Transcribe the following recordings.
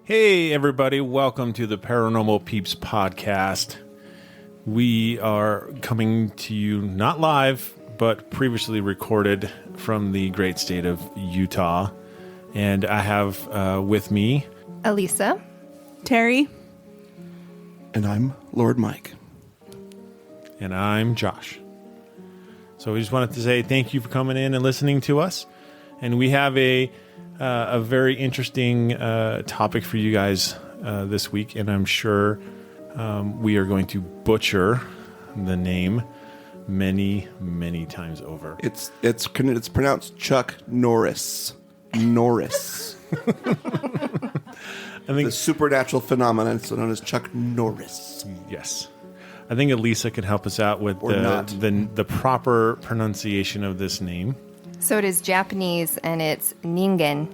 Hey, everybody. Welcome to the Paranormal Peeps podcast. We are coming to you not live, but previously recorded from the great state of Utah. And I have with me... Elisa. Terry. And I'm Lord Mike. And I'm Josh. So we just wanted to say thank you for coming in and listening to us. And we have a very interesting topic for you guys this week, and I'm sure we are going to butcher the name many, many times over. It's pronounced Chuck Norris. Norris. I think the supernatural phenomenon, so known as Chuck Norris. Yes. I think Elisa can help us out with the proper pronunciation of this name. So it is Japanese, and it's Ningen.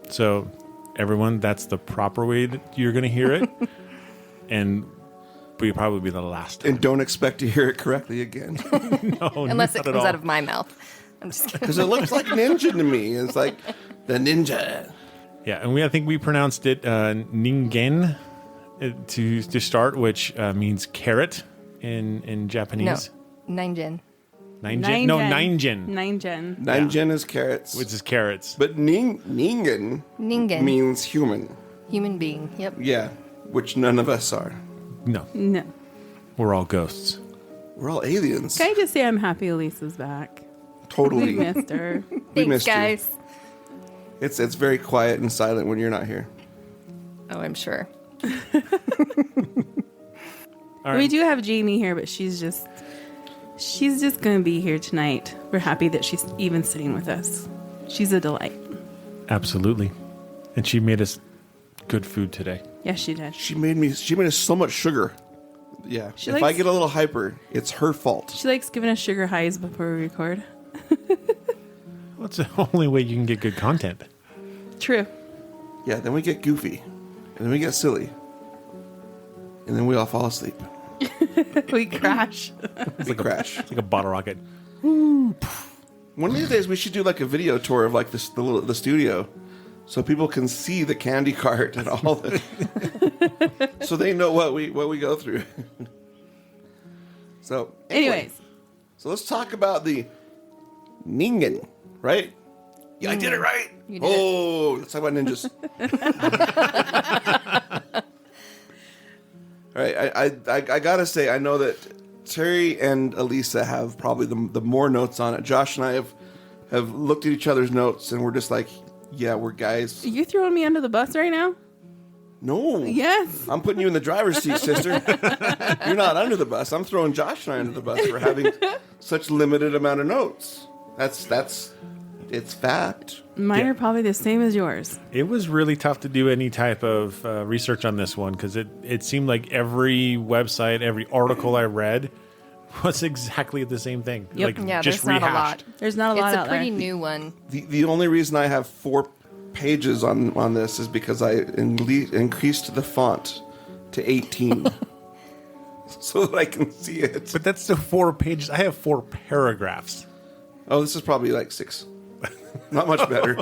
So, everyone, that's the proper way that you're going to hear it. And we'll probably be the last time. And don't expect to hear it correctly again. No, Unless it comes out of my mouth. I'm just kidding. Because it looks like ninja to me. It's like the ninja. Yeah, and I think we pronounced it Ningen to start, which means carrot in Japanese. No, Ningen. Ningen? No, Ningen. Ningen is carrots. Which is carrots. But Ningen means human. Human being, yep. Yeah, which none of us are. No. We're all ghosts. We're all aliens. Can I just say I'm happy Elisa's back? Totally. We missed her. Thanks, guys. It's very quiet and silent when you're not here. Oh, I'm sure. All right. We do have Jamie here, but she's just going to be here tonight. We're happy that she's even sitting with us. She's a delight. Absolutely. And she made us good food today. Yes, she did. She made us so much sugar. Yeah. If I get a little hyper, it's her fault. She likes giving us sugar highs before we record. Well, that's the only way you can get good content. True. Yeah, then we get goofy. And then we get silly. And then we all fall asleep. We crash. We crash. It's like a bottle rocket. One of these days we should do like a video tour of like the studio, so people can see the candy cart and all the, so they know what we go through. So Anyways. So let's talk about the Ningen, right? Yeah, I did it right. You did it. Let's talk about ninjas. All right, I gotta say, I know that Terry and Elisa have probably the more notes on it. Josh and I have looked at each other's notes, and we're just like, yeah, we're guys. Are you throwing me under the bus right now? No. Yes. I'm putting you in the driver's seat, sister. You're not under the bus. I'm throwing Josh and I under the bus for having such limited amount of notes. It's fact. Mine are probably the same as yours. It was really tough to do any type of research on this one because it seemed like every website, every article I read was exactly the same thing. Yep. Like, Yeah, just there's not a rehashed. lot. There's not a lot It's a out pretty there. new one. The only reason I have 4 pages on this is because I increased the font to 18 so that I can see it. But that's still 4 pages. I have 4 paragraphs. Oh, this is probably like 6. Not much better.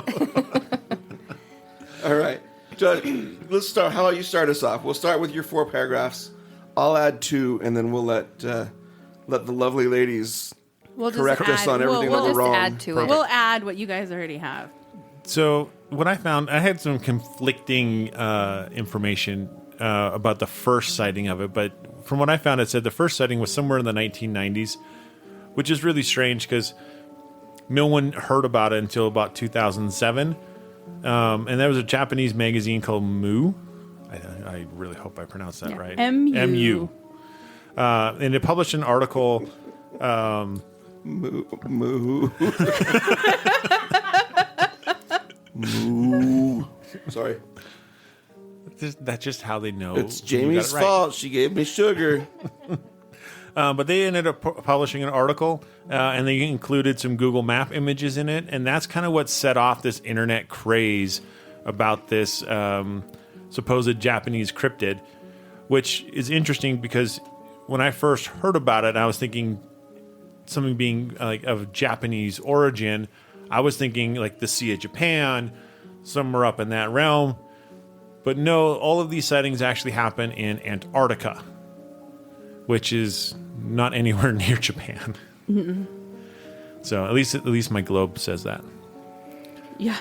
All right. Josh, let's start. How about you start us off? We'll start with your 4 paragraphs. I'll add 2, and then we'll let the lovely ladies correct us on everything that we're wrong. We'll just add to it. We'll add what you guys already have. So what I found, I had some conflicting information about the first sighting of it. But from what I found, it said the first sighting was somewhere in the 1990s, which is really strange because no one heard about it until about 2007. And there was a Japanese magazine called Mu. I really hope I pronounced that right. MU. And it published an article. Moo. Moo. Sorry. That's just how they know. It's you got Jamie's it right. fault. She gave me sugar. But they ended up publishing an article, and they included some Google Map images in it, and that's kind of what set off this internet craze about this supposed Japanese cryptid, which is interesting because when I first heard about it, I was thinking something being like of Japanese origin. I was thinking like the Sea of Japan, somewhere up in that realm. But no, all of these sightings actually happen in Antarctica, which is not anywhere near Japan. So at least my globe says that. Yeah.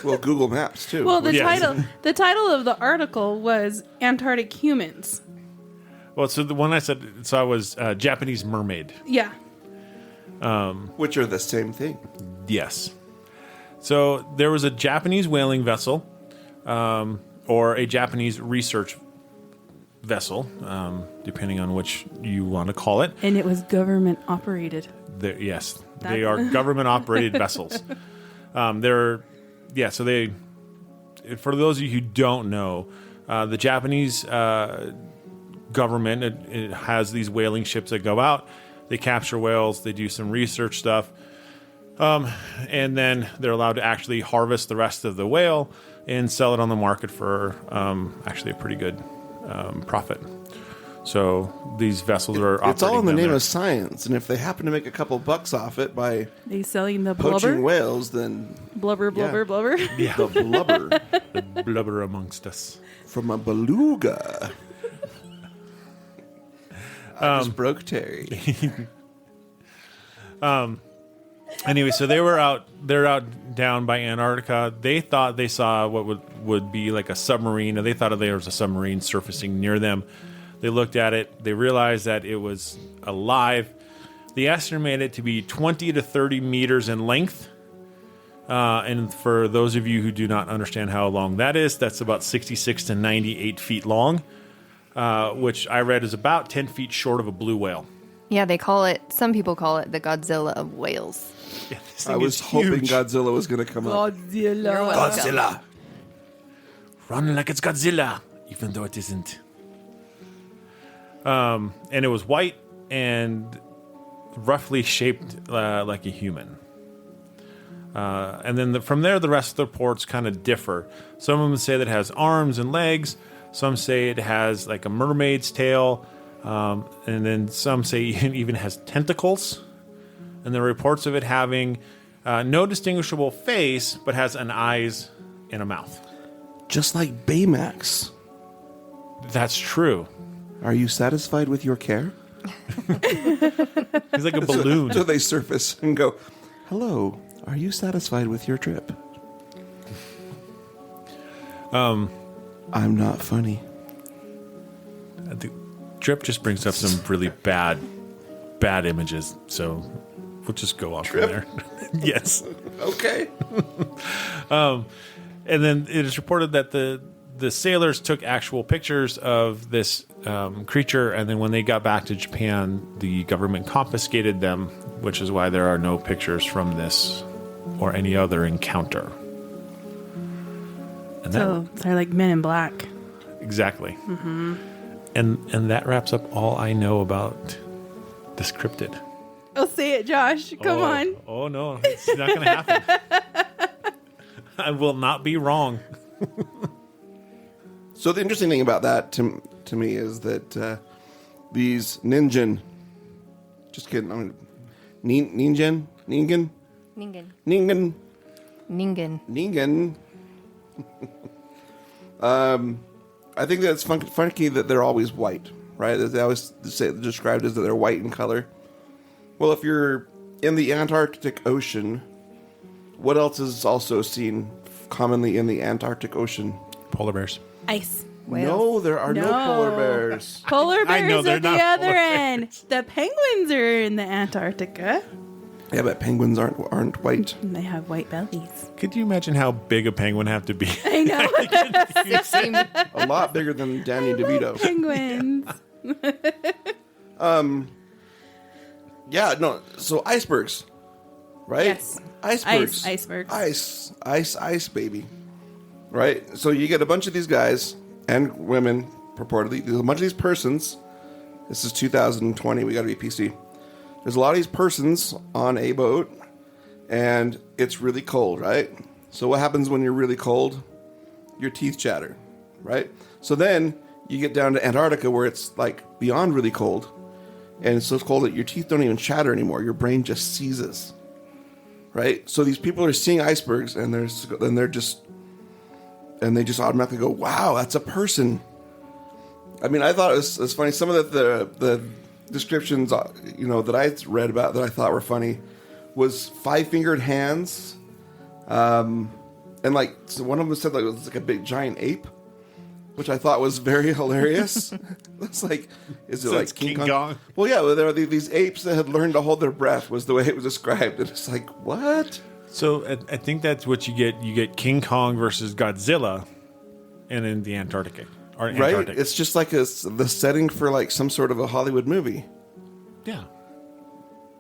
Well, Google Maps too. Well, the Yes. title of the article was Antarctic Humans. Well, so the one I saw was Japanese Mermaid. Yeah. which are the same thing. Yes. So there was a Japanese whaling vessel, or a Japanese research vessel, depending on which you want to call it. And it was government operated. Yes, they are government operated vessels. For those of you who don't know, the Japanese government it has these whaling ships that go out. They capture whales. They do some research stuff. And then they're allowed to actually harvest the rest of the whale and sell it on the market for actually a pretty good profit. So these vessels are operating. It's all in the down name there. of science, and if they happen to make a couple bucks off it by They selling the poaching blubber? whales, then Blubber. Yeah, the blubber the blubber amongst us. from a beluga. I just broke Terry. Anyway, so they're out down by Antarctica. They thought they saw what would be like a submarine, and they thought there was a submarine surfacing near them. They looked at it. They realized that it was alive. They estimated it to be 20 to 30 meters in length. And for those of you who do not understand how long that is, that's about 66 to 98 feet long, which I read is about 10 feet short of a blue whale. Yeah, some people call it the Godzilla of whales. Yeah, this I thing was is hoping huge. Godzilla was going to come up. You're welcome. Run like it's Godzilla, even though it isn't. And it was white and roughly shaped like a human. And then from there, the rest of the reports kind of differ. Some of them say that it has arms and legs. Some say it has like a mermaid's tail. And then some say it even has tentacles. And there are reports of it having no distinguishable face, but has an eyes and a mouth. Just like Baymax. That's true. Are you satisfied with your care? He's like a balloon. So they surface and go, hello, are you satisfied with your trip? I'm not funny. The drip just brings up some really bad images, so we'll just go off from there. Yes. Okay. And then it is reported that the sailors took actual pictures of this creature, and then when they got back to Japan, the government confiscated them, which is why there are no pictures from this or any other encounter. And So they're like Men in Black. exactly. Mm-hmm. And that wraps up all I know about this cryptid. Oh, say it, Josh. Come on. Oh, no. It's not going to happen. I will not be wrong. So the interesting thing about that to me is that these Ningen, just kidding, Ningen, Ningen. I think that's funky that they're always white, right? They always say described as that they're white in color. Well, if you're in the Antarctic Ocean, what else is also seen commonly in the Antarctic Ocean? Polar bears. Ice. No, there are no polar bears. Polar I know bears they're at the not other polar end. The penguins are in the Antarctica. Yeah, but penguins aren't white. And they have white bellies. Could you imagine how big a penguin have to be? I know. 16. A lot bigger than Danny DeVito. Penguins. Yeah, no. So icebergs, right? Yes. Icebergs. Icebergs. Ice, baby. Right? So you get a bunch of these guys and women, purportedly. There's a bunch of these persons. This is 2020. We got to be PC. There's a lot of these persons on a boat, and it's really cold, right? So what happens when you're really cold? Your teeth chatter, right? So then you get down to Antarctica where it's like beyond really cold, and it's so cold that your teeth don't even chatter anymore. Your brain just seizes, right? So these people are seeing icebergs, and they're just and they just automatically go, "Wow, that's a person." I mean, I thought it was funny. Some of the descriptions, that I read about that I thought were funny was 5-fingered hands, and so one of them said it was like a big giant ape, which I thought was very hilarious. It's like, is it So like it's King Kong? Well, yeah, there are these apes that had learned to hold their breath, was the way it was described, and it's like, what? So I think that's what you get. You get King Kong versus Godzilla, and in the Antarctica. Or Right? Antarctic. It's just like the setting for like some sort of a Hollywood movie. Yeah.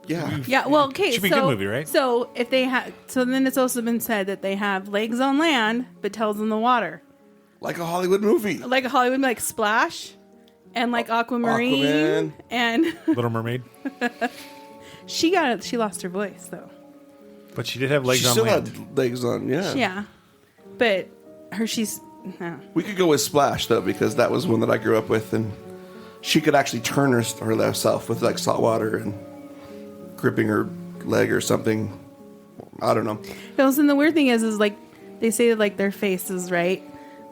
Yeah. Yeah, well, okay. Should be a good movie, right? So if they have, so then it's also been said that they have legs on land but tails in the water, Like a Hollywood movie. like a Hollywood, like Splash, and like Aquamarine, Aquaman. and Little Mermaid. she lost her voice though. But she did have legs She on still land. had legs on, yeah. Yeah, but Hershey's. No. We could go with Splash, though, because that was one that I grew up with, and she could actually turn herself with, like, salt water and gripping her leg or something. I don't know. And the weird thing is like they say that like their face is right,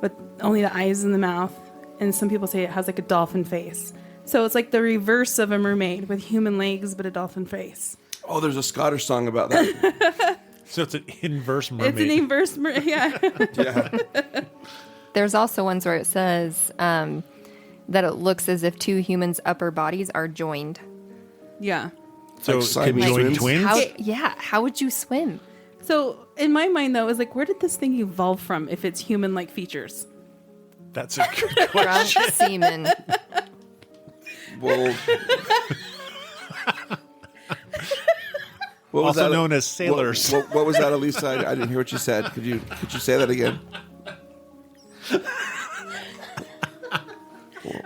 but only the eyes and the mouth. And some people say it has like a dolphin face. So it's like the reverse of a mermaid with human legs but a dolphin face. Oh, there's a Scottish song about that. So it's an inverse mermaid. It's an inverse yeah. Yeah. There's also ones where it says that it looks as if two humans' upper bodies are joined. Yeah. So Like conjoined Siamese twins? How would you swim? So in my mind though, it was like, where did this thing evolve from if it's human like features? That's a good Drunk question. semen. Well, what was Also that? known as sailors. What was that, Elisa? I didn't hear what you said. Could you say that again?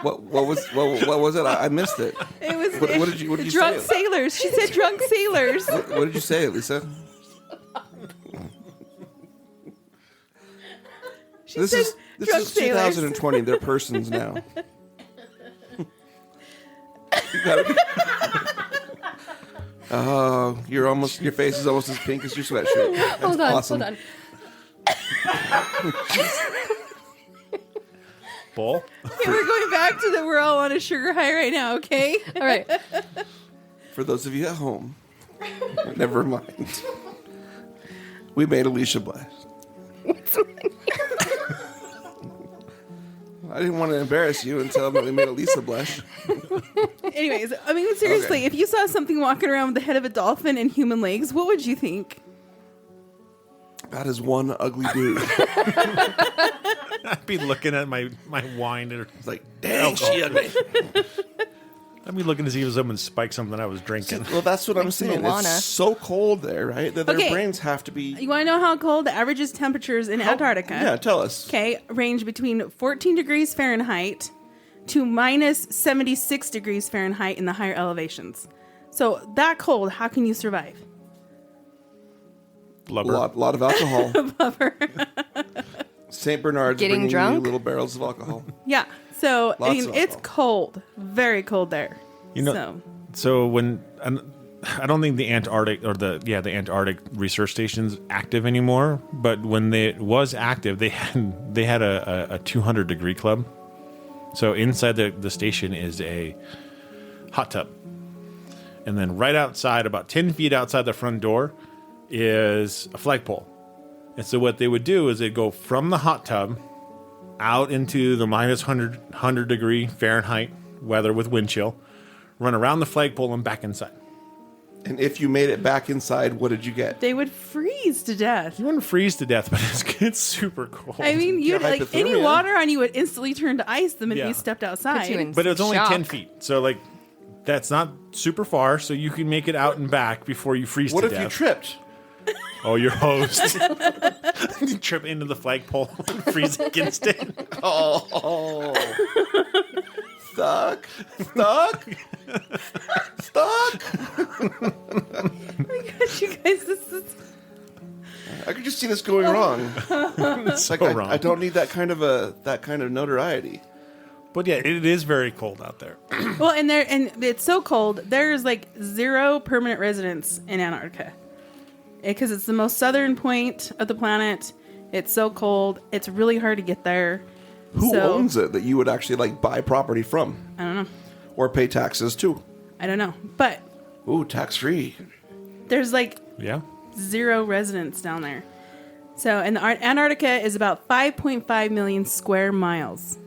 What was it? I missed it. It was What did you drunk say? sailors. She said drunk sailors. What did you say, Elisa? This said is drunk sailors. 2020. They're persons now. You gotta be- Oh, your face is almost as pink as your sweatshirt. That's Hold on, awesome. hold on. Bull? Okay, we're going back to that we're all on a sugar high right now, okay? All right. For those of you at home, never mind. We made Alicia blush. I didn't want to embarrass you and tell them that we made Elisa blush. Anyways, I mean, seriously, Okay. if you saw something walking around with the head of a dolphin and human legs, what would you think? That is one ugly dude. I'd be looking at my wine. And It's like, dang, she ugly. I'd be looking to see if someone spiked something I was drinking. Well, that's what I'm saying. Moana. It's so cold there, right? That their Okay. brains have to be. You want to know how cold the average temperatures in Antarctica? Yeah, tell us. Okay, range between 14 degrees Fahrenheit to minus 76 degrees Fahrenheit in the higher elevations. So that cold, how can you survive? A Blubber. lot of alcohol. St. Bernard's Getting bringing drunk? you little barrels of alcohol. Yeah. So, I Lots mean, of it's alcohol. cold. Very cold there. You know, so when I don't think the Antarctic or the Antarctic research station's active anymore, but when it was active, they had a 200 degree club. So inside the station is a hot tub, and then right outside, about 10 feet outside the front door, is a flagpole. And so what they would do is they'd go from the hot tub out into the minus 100 degree Fahrenheit weather with wind chill, run around the flagpole and back inside. And if you made it back inside, what did you get? they would freeze to death. You wouldn't freeze to death, but it's super cold. I mean, Get you'd like any hypothermia. water on you would instantly turn to ice the minute Yeah. you stepped Put you outside. in but it's only shock. 10 feet. So, like, that's not super far, so you can make it out and back before you freeze What to if death. you tripped? Oh, you're hosed. You trip into the flagpole and freeze against it. Oh. Stuck. You guys, this is I could just see this going wrong. It's so Like wrong. I don't need that kind of notoriety. But yeah, it is very cold out there. well, and it's so cold. There's like 0 permanent residents in Antarctica because it's the most southern point of the planet, It's so cold. It's really hard to get there. Who owns it that you would actually like buy property from? I don't know. Or pay taxes too? I don't know. But Ooh, tax free. there's like Yeah. 0 residents down there. So, and Antarctica is about 5.5 million square miles.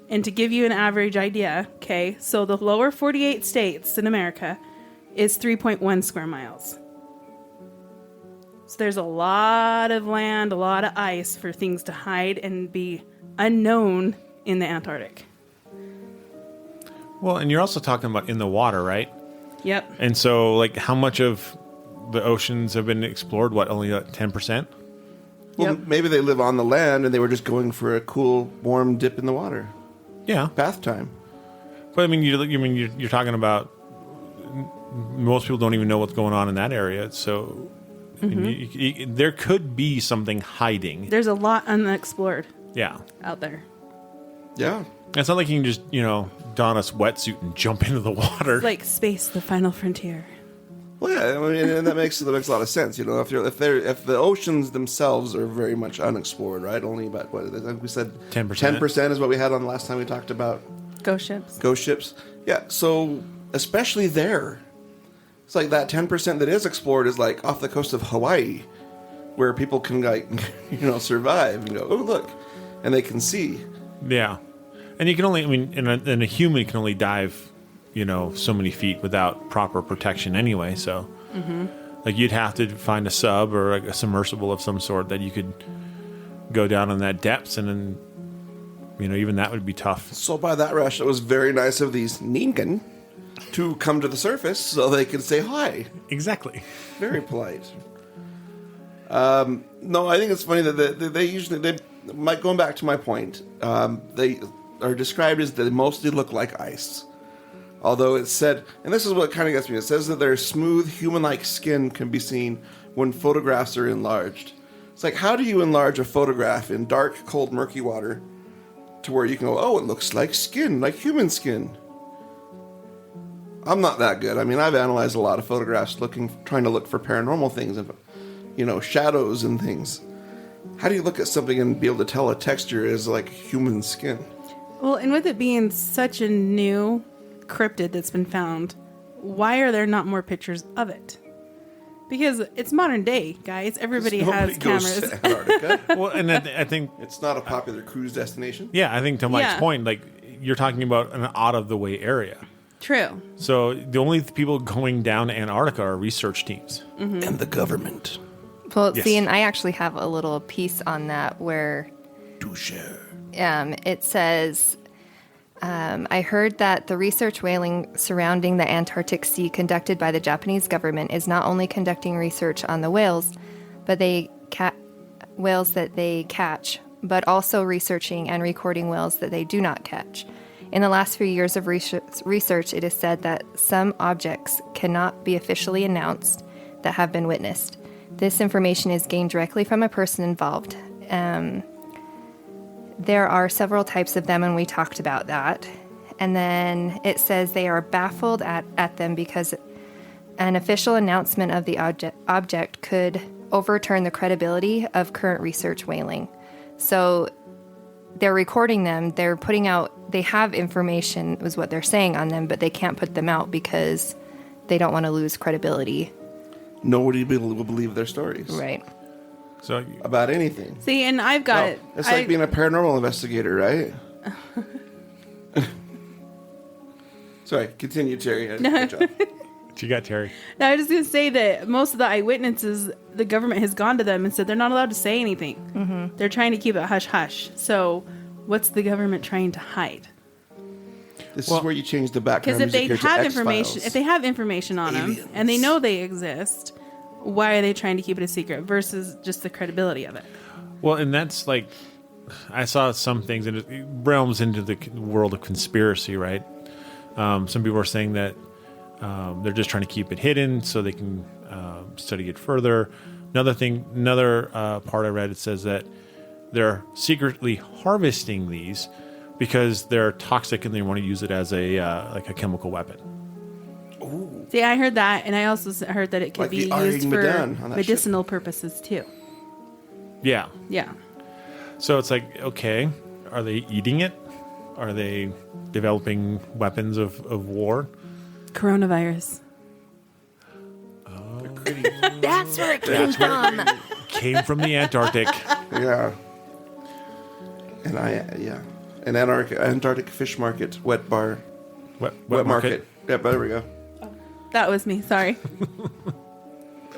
And to give you an average idea, okay, so the lower 48 states in America is 3.1 square miles. So there's a lot of land, a lot of ice for things to hide and be unknown in the Antarctic. Well, and you're also talking about in the water, right? Yep. And so, like, how much of the oceans have been explored? What, only 10%? Well, Yep. maybe they live on the land and they were just going for a cool, warm dip in the water. Yeah. Bath time. But I mean, you're talking about most people don't even know what's going on in that area. So I mean, there could be something hiding. There's a lot unexplored Yeah. out there. Yeah. It's not like you can just, don a sweatsuit and jump into the water. It's like space, the final frontier. Well, yeah, I mean, and that makes a lot of sense. If the oceans themselves are very much unexplored, right? Only about what I think we said 10%. 10% is what we had on the last time we talked about Ghost ships. ghost ships. Yeah, so especially there, it's like that 10% that is explored is like off the coast of Hawaii, where people can like survive and go, oh look, and they can see. Yeah. And you can only, and a human can only dive, so many feet without proper protection anyway. So, like, you'd have to find a sub or like a submersible of some sort that you could go down in that depths, and then, even that would be tough. So by that rush, it was very nice of these Ningen to come to the surface so they could say hi. Exactly. Very polite. No, I think it's funny that they usually, going back to my point, they are described as they mostly look like ice. Although it said, and this is what kind of gets me, it says that their smooth human-like skin can be seen when photographs are enlarged. It's like, how do you enlarge a photograph in dark, cold, murky water to where you can go, oh, it looks like skin, like human skin? I'm not that good. I mean, I've analyzed a lot of photographs trying to look for paranormal things and, shadows and things. How do you look at something and be able to tell a texture is like human skin? Well, and with it being such a new cryptid that's been found, why are there not more pictures of it? Because it's modern day, guys. Everybody has cameras. Goes to Antarctica. Well, and I think, It's not a popular cruise destination. yeah, I think to Mike's Yeah. point, like, you're talking about an out-of-the-way area. True. So the only people going down to Antarctica are research teams. And the government. Well, Yes. see, and I actually have a little piece on that where To share. it says, I heard that the research whaling surrounding the Antarctic Sea conducted by the Japanese government is not only conducting research on the whales, but whales that they catch, but also researching and recording whales that they do not catch. In the last few years of research, it is said that some objects cannot be officially announced that have been witnessed. This information is gained directly from a person involved. There are several types of them, and we talked about that. And then it says they are baffled at them because an official announcement of the object could overturn the credibility of current research whaling. So they're recording them, they're putting out, they have information, is what they're saying on them, but they can't put them out because they don't want to lose credibility. Nobody will believe their stories. Right. So About anything. See, and I've got No, it. it's like being a paranormal investigator, right? Sorry, continue, Terry. Good job. you got Terry. Now, I was just going to say that most of the eyewitnesses, the government has gone to them and said they're not allowed to say anything. Mm-hmm. They're trying to keep it hush-hush. So what's the government trying to hide? This is where you change the background Because if they music here to have X-Files. information, if they have information on Aliens. them and they know they exist, why are they trying to keep it a secret versus just the credibility of it? Well, and that's like, I saw some things, and it realms into the world of conspiracy, right? Some people are saying that they're just trying to keep it hidden so they can study it further. Another part I read, it says that they're secretly harvesting these because they're toxic and they want to use it as a like a chemical weapon. See, I heard that, and I also heard that it could Like be the used Arring for Medan on that medicinal purposes too. Yeah. Yeah. So it's like, okay, are they eating it? Are they developing weapons of war? Coronavirus. That's where it came from. Came from the Antarctic. Yeah. And an Antarctic fish market, wet bar, Wet market. Yep, there we go. That was me. Sorry.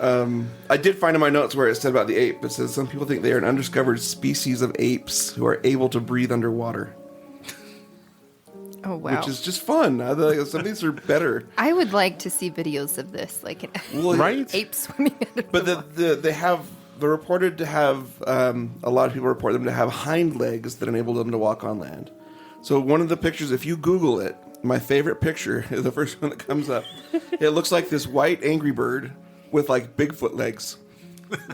I did find in my notes where it said about the ape. It says some people think they are an undiscovered species of apes who are able to breathe underwater, Oh, wow. which is just fun. I think some of these are better. I would like to see videos of this, like Well, Right? ape swimming under But they're reported to have a lot of people report them to have hind legs that enable them to walk on land. So one of the pictures, if you Google it, my favorite picture, the first one that comes up, it looks like this white angry bird with like Bigfoot legs,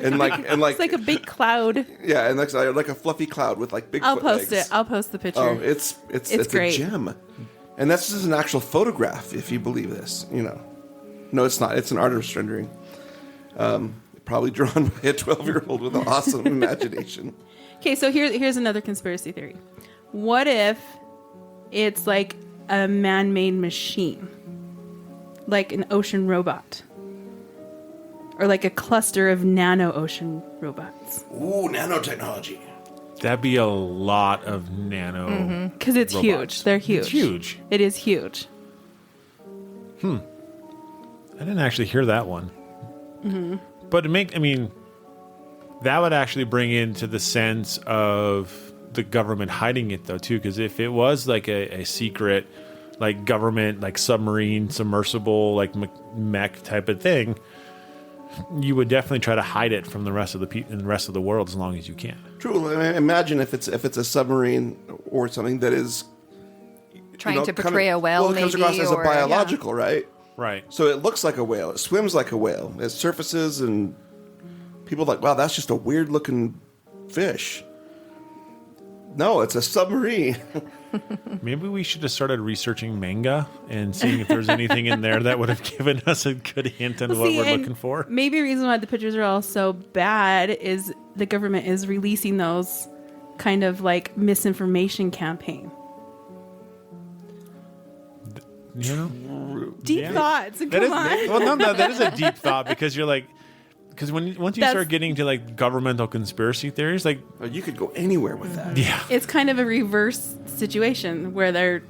and like It's like a big cloud. yeah, and like a fluffy cloud with like Bigfoot I'll post legs. it. I'll post the picture. Oh, it's great. a gem, and that's just an actual photograph. If you believe this, no, it's not. It's an artist rendering, probably drawn by a 12-year-old with an awesome imagination. Okay, so here's another conspiracy theory. What if it's like a man-made machine, like an ocean robot, or like a cluster of nano-ocean robots? Ooh, nanotechnology. That'd be a lot of nano. Because it's robots. huge. They're huge. It's huge. It is huge. I didn't actually hear that one. But that would actually bring into the sense of the government hiding it, though, too. Because if it was like a secret, like government, like submarine, submersible, like mech type of thing, you would definitely try to hide it from the rest of the world as long as you can. True. I mean, imagine if it's a submarine or something that is trying to portray a whale, well, it comes maybe, across as a or- biological, right? Right. So it looks like a whale. It swims like a whale. It surfaces, and people are like, wow, that's just a weird looking fish. No, it's a submarine. Maybe we should have started researching manga and seeing if there's anything in there that would have given us a good hint on what See, we're and looking for. Maybe a reason why the pictures are all so bad is the government is releasing those kind of like misinformation campaign. You know? Deep Yeah. thoughts. Come That is, on. well, no, that is a deep thought because you're like, because once you That's- start getting to like governmental conspiracy theories, like, You could go anywhere with that. yeah, It's kind of a reverse situation where they're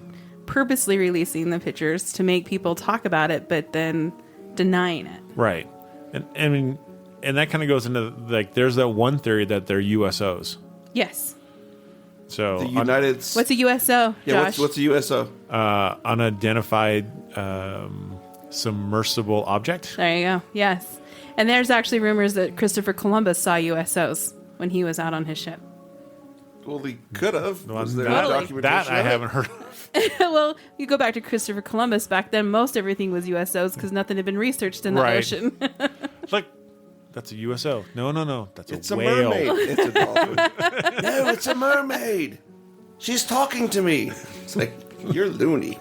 purposely releasing the pictures to make people talk about it, but then denying it. right. And that kind of goes into like, there's that one theory that they're USOs. Yes. So The United. What's a USO, yeah, Josh? what's a USO? unidentified submersible object. There you go. Yes. And there's actually rumors that Christopher Columbus saw USOs when he was out on his ship. Well, he could have. Was there that, documentation? that I of it? haven't heard of. Well, you go back to Christopher Columbus. Back then, most everything was USOs because nothing had been researched in the Right. ocean. It's like, that's a USO. No. That's It's a a whale. mermaid. It's a dolphin. No, it's a mermaid. She's talking to me. It's like, you're loony.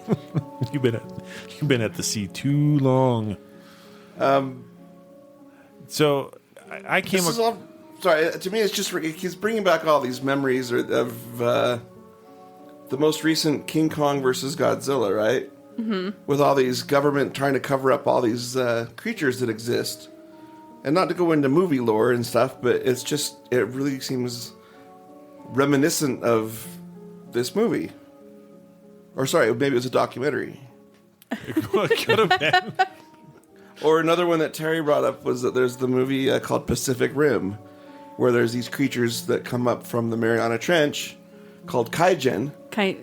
You've been at the sea too long. So I came. This is all. Sorry, to me, it's just he's bringing back all these memories of the most recent King Kong versus Godzilla, right? Mm-hmm. With all these government trying to cover up all these creatures that exist, and not to go into movie lore and stuff, but it really seems reminiscent of this movie. Or sorry, maybe it was a documentary. Could have been. Or another one that Terry brought up was that there's the movie called Pacific Rim, where there's these creatures that come up from the Mariana Trench called kaijin.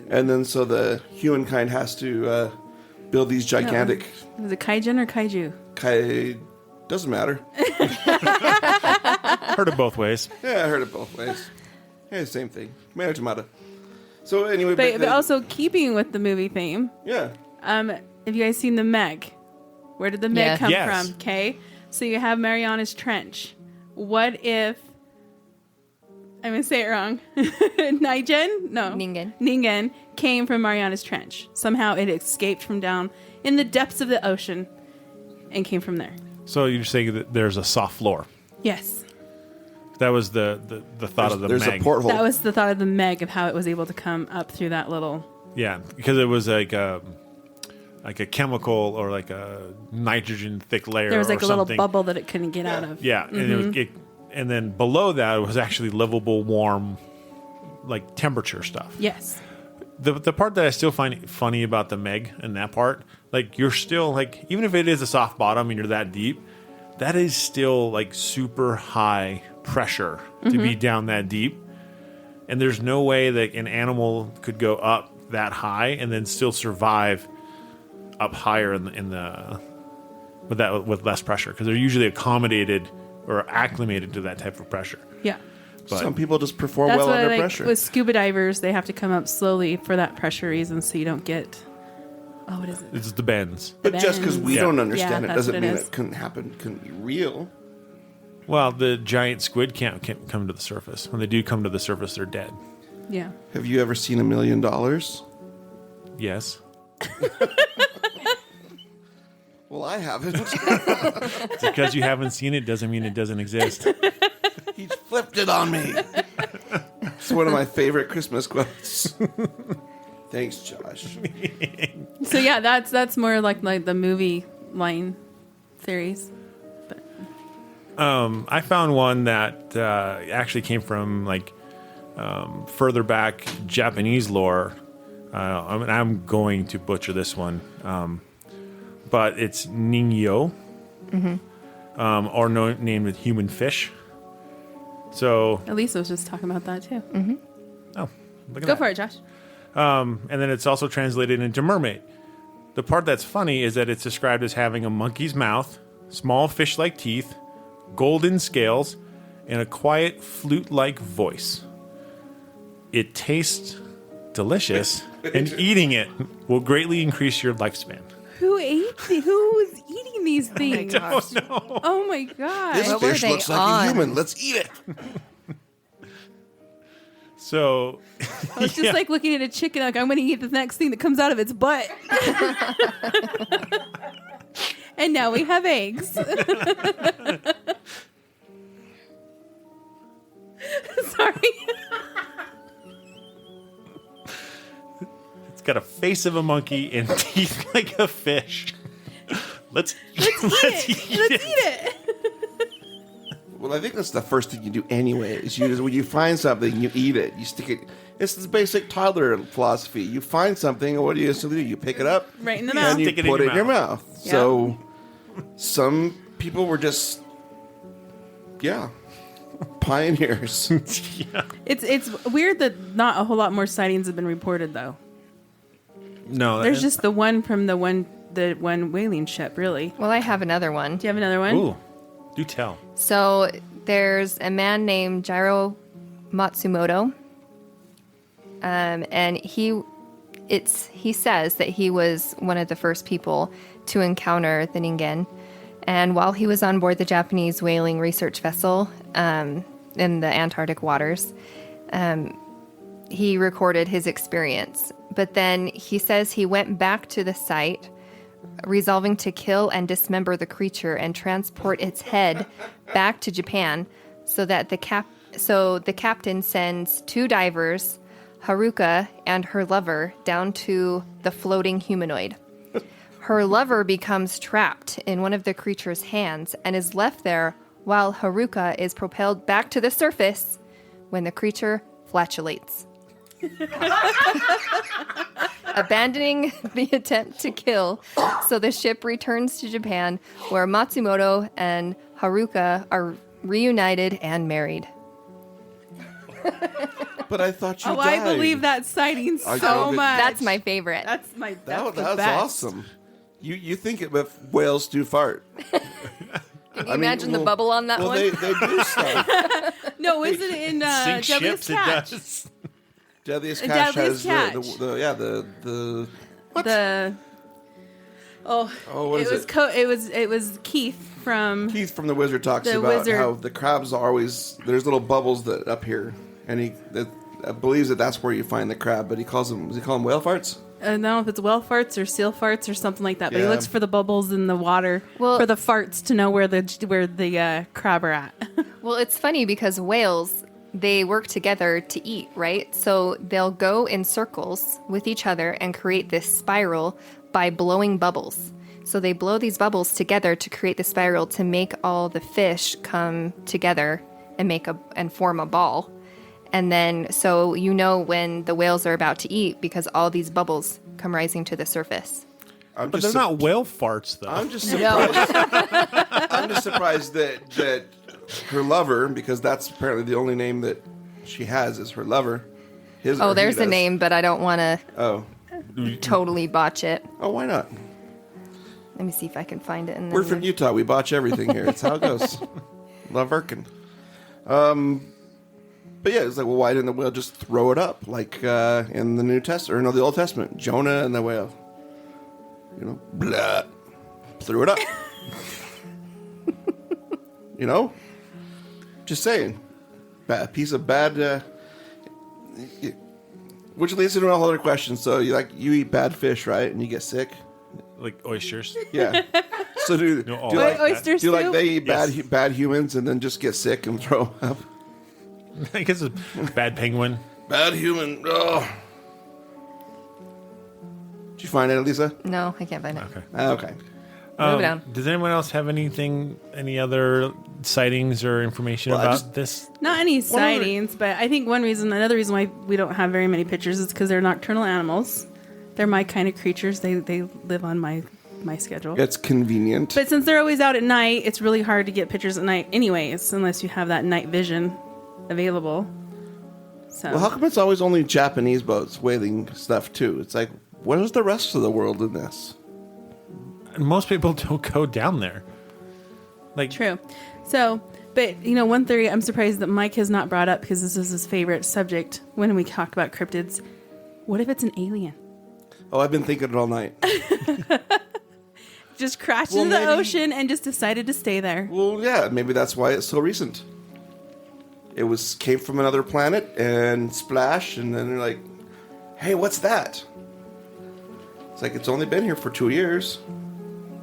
And then so the humankind has to build these gigantic... Was it kaijin or kaiju? Doesn't matter. Heard it both ways. Yeah, I heard it both ways. Yeah, same thing. Tomato, tomato. So anyway... But also keeping with the movie theme, Yeah. have you guys seen the Meg? Where did the Meg Yes. come Yes. from? Okay, so you have Mariana's Trench. What if I'm gonna say it wrong? Ningen came from Mariana's Trench. Somehow it escaped from down in the depths of the ocean and came from there. So you're saying that there's a soft floor. Yes. That was the thought of the There's Meg. a porthole. That was the thought of the Meg of how it was able to come up through that little. Yeah, because it was like a chemical or like a nitrogen thick layer. There was like or a little something. bubble that it couldn't get out of. Yeah, and and then below that was actually livable, warm, like temperature stuff. Yes. The part that I still find funny about the Meg and that part, like you're still like, even if it is a soft bottom and you're that deep, that is still like super high pressure to be down that deep. And there's no way that an animal could go up that high and then still survive up higher with less pressure, because they're usually accommodated or acclimated to that type of pressure. Yeah. But Some people just perform That's well why, under like, pressure. with scuba divers, they have to come up slowly for that pressure reason, so you don't get. Oh, what is it? it's the bends. But just because we Yeah. don't understand Yeah, it that's doesn't what it mean is. it couldn't happen, couldn't be real. Well, the giant squid can't come to the surface. When they do come to the surface, they're dead. Yeah. Have you ever seen $1 million? Yes. Well, I haven't. Just because you haven't seen it doesn't mean it doesn't exist. He flipped it on me. It's one of my favorite Christmas quotes. Thanks, Josh. So yeah, that's more like the movie line theories. I found one that actually came from like further back Japanese lore. I'm going to butcher this one, but it's Ningen, or named with human fish. So, Elisa was just talking about that too. oh, look at Go that. for it, Josh. And then it's also translated into mermaid. The part that's funny is that it's described as having a monkey's mouth, small fish-like teeth, golden scales, and a quiet flute-like voice. It tastes delicious, and eating it will greatly increase your lifespan. Who was eating these things? gosh. Oh my god. This What were fish they looks like on? a human. Let's eat it. So, It's just like looking at a chicken, like I'm going to eat the next thing that comes out of its butt. And now we have eggs. Sorry. it's got a face of a monkey and teeth like a fish. Let's eat Let's eat it. Well, I think that's the first thing you do anyway. Is when you find something, you eat it. You stick it. It's the basic toddler philosophy. You find something, and what do? You pick it up Right in the Yeah, mouth. and you Stick it in put your it in your mouth. Yeah. So, some people were just, pioneers. Yeah. It's weird that not a whole lot more sightings have been reported though. No, There's just the one from the one whaling ship, really. Well, I have another one. Do you have another one? Ooh, do tell. So there's a man named Jiro Matsumoto, and he says that he was one of the first people to encounter the Ningen, and while he was on board the Japanese whaling research vessel in the Antarctic waters, he recorded his experience. But then he says he went back to the site, resolving to kill and dismember the creature and transport its head back to Japan, so that the captain sends 2 divers, Haruka and her lover, down to the floating humanoid. Her lover becomes trapped in one of the creature's hands and is left there while Haruka is propelled back to the surface when the creature flatulates. Abandoning the attempt to kill, so the ship returns to Japan, where Matsumoto and Haruka are reunited and married. But I thought you Oh, died. I believe that sighting I so love it. much. That's my favorite. That's That the was best. awesome. You think it, but whales do fart. Can you imagine the bubble on that well, one? they do stuff. No, is it in Sink Deadliest ships, it Catch? does. Deadliest A Catch Deadliest has Catch. the what is it? It was Keith from Keith from the Wizard talks The about Wizard. how the crabs are always there's little bubbles up here, and he believes that that's where you find the crab. But does he call them whale farts? I don't know if it's whale farts or seal farts or something like that. But he Yeah. looks for the bubbles in the water for the farts to know where the crab are at. Well, it's funny because whales, they work together to eat, right? So they'll go in circles with each other and create this spiral by blowing bubbles. So they blow these bubbles together to create the spiral to make all the fish come together and form a ball. And then, so you know when the whales are about to eat because all these bubbles come rising to the surface. But they're not whale farts, though. I'm just surprised. I'm just surprised that her lover, because that's apparently the only name that she has is her lover. There's a name, but I don't want to Oh, totally botch it. why not? Let me see if I can find it. We're from Utah. We botch everything here. It's how it goes. Love Erkin. But yeah, it's like, well, why didn't the whale just throw it up like in the New Testament or no, the Old Testament? Jonah and the whale. You know, blah, threw it up. You know, just saying, piece of bad. Which leads into a whole other question. So you eat bad fish, right? And you get sick. Like oysters. Yeah. So do No, you like oysters do you like too? they eat Yes. bad humans and then just get sick and throw up? I guess it's a bad penguin. Bad human. Oh. Did you find it, Lisa? No, I can't find it. Okay. Okay. Move it down. Does anyone else have any other sightings or information Well, about this? Not any sightings, but I think another reason why we don't have very many pictures is because they're nocturnal animals. They're my kind of creatures. They live on my schedule. It's convenient. But since they're always out at night, it's really hard to get pictures at night anyways, unless you have that night vision available. So Well, how come it's always only Japanese boats whaling stuff too? It's like, where's the rest of the world in this? Most people don't go down there. Like, True. So, but one theory I'm surprised that Mike has not brought up because this is his favorite subject when we talk about cryptids. What if it's an alien? Oh, I've been thinking it all night. Just crashed Well, into the maybe- ocean and just decided to stay there. Well, yeah, maybe that's why it's so recent. It came from another planet and splash, and then they're like, "Hey, what's that?" It's like it's only been here for 2 years,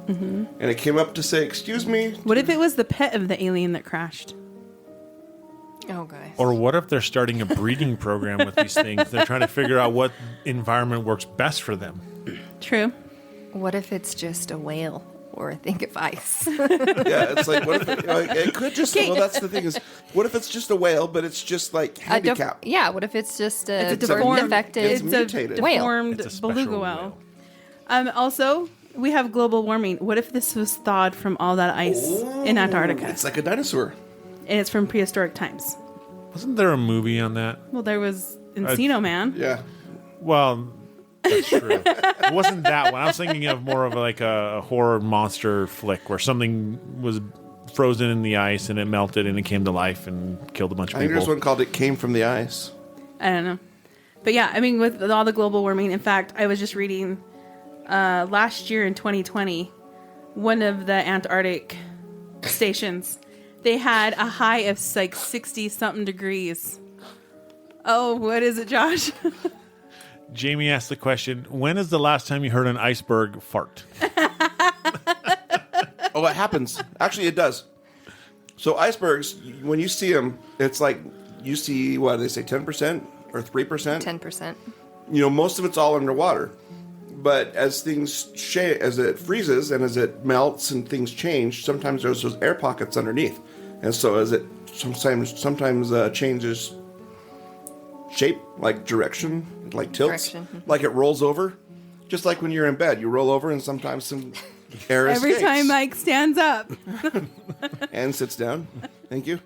and it came up to say, "Excuse me." What if it was the pet of the alien that crashed? Oh, guys. or what if they're starting a breeding program with these things? They're trying to figure out what environment works best for them. True. What if it's just a whale or a thing of ice? Yeah, it's like what if it could just? Well, that's the thing is, what if it's just a whale, but it's just like handicap? Yeah, what if it's just a It's a bird deformed- affected it's It's mutated. a whale? deformed It's a special beluga whale. Also, we have global warming. What if this was thawed from all that ice in Antarctica? It's like a dinosaur. And it's from prehistoric times. Wasn't there a movie on that? Well, there was Encino Man. Yeah. Well, that's true. It wasn't that one. I was thinking of more of like a horror monster flick where something was frozen in the ice and it melted and it came to life and killed a bunch of I think people. there's one called "It Came from the Ice." I don't know. But yeah, I mean, with all the global warming, in fact, I was just reading last year in 2020, one of the Antarctic stations, they had a high of like 60-something degrees. Oh, what is it, Josh? Jamie asked the question, when is the last time you heard an iceberg fart? Oh, it happens. Actually, it does. So icebergs, when you see them, it's like you see, what do they say, 10% or 3%? 10%. Most of it's all underwater. But as things as it freezes and as it melts and things change, sometimes there's those air pockets underneath. And so as it sometimes changes shape, like direction, like tilts, Direction. like it rolls over. Just like when you're in bed, you roll over and sometimes some air Every escapes. time Mike stands up. And sits down. Thank you.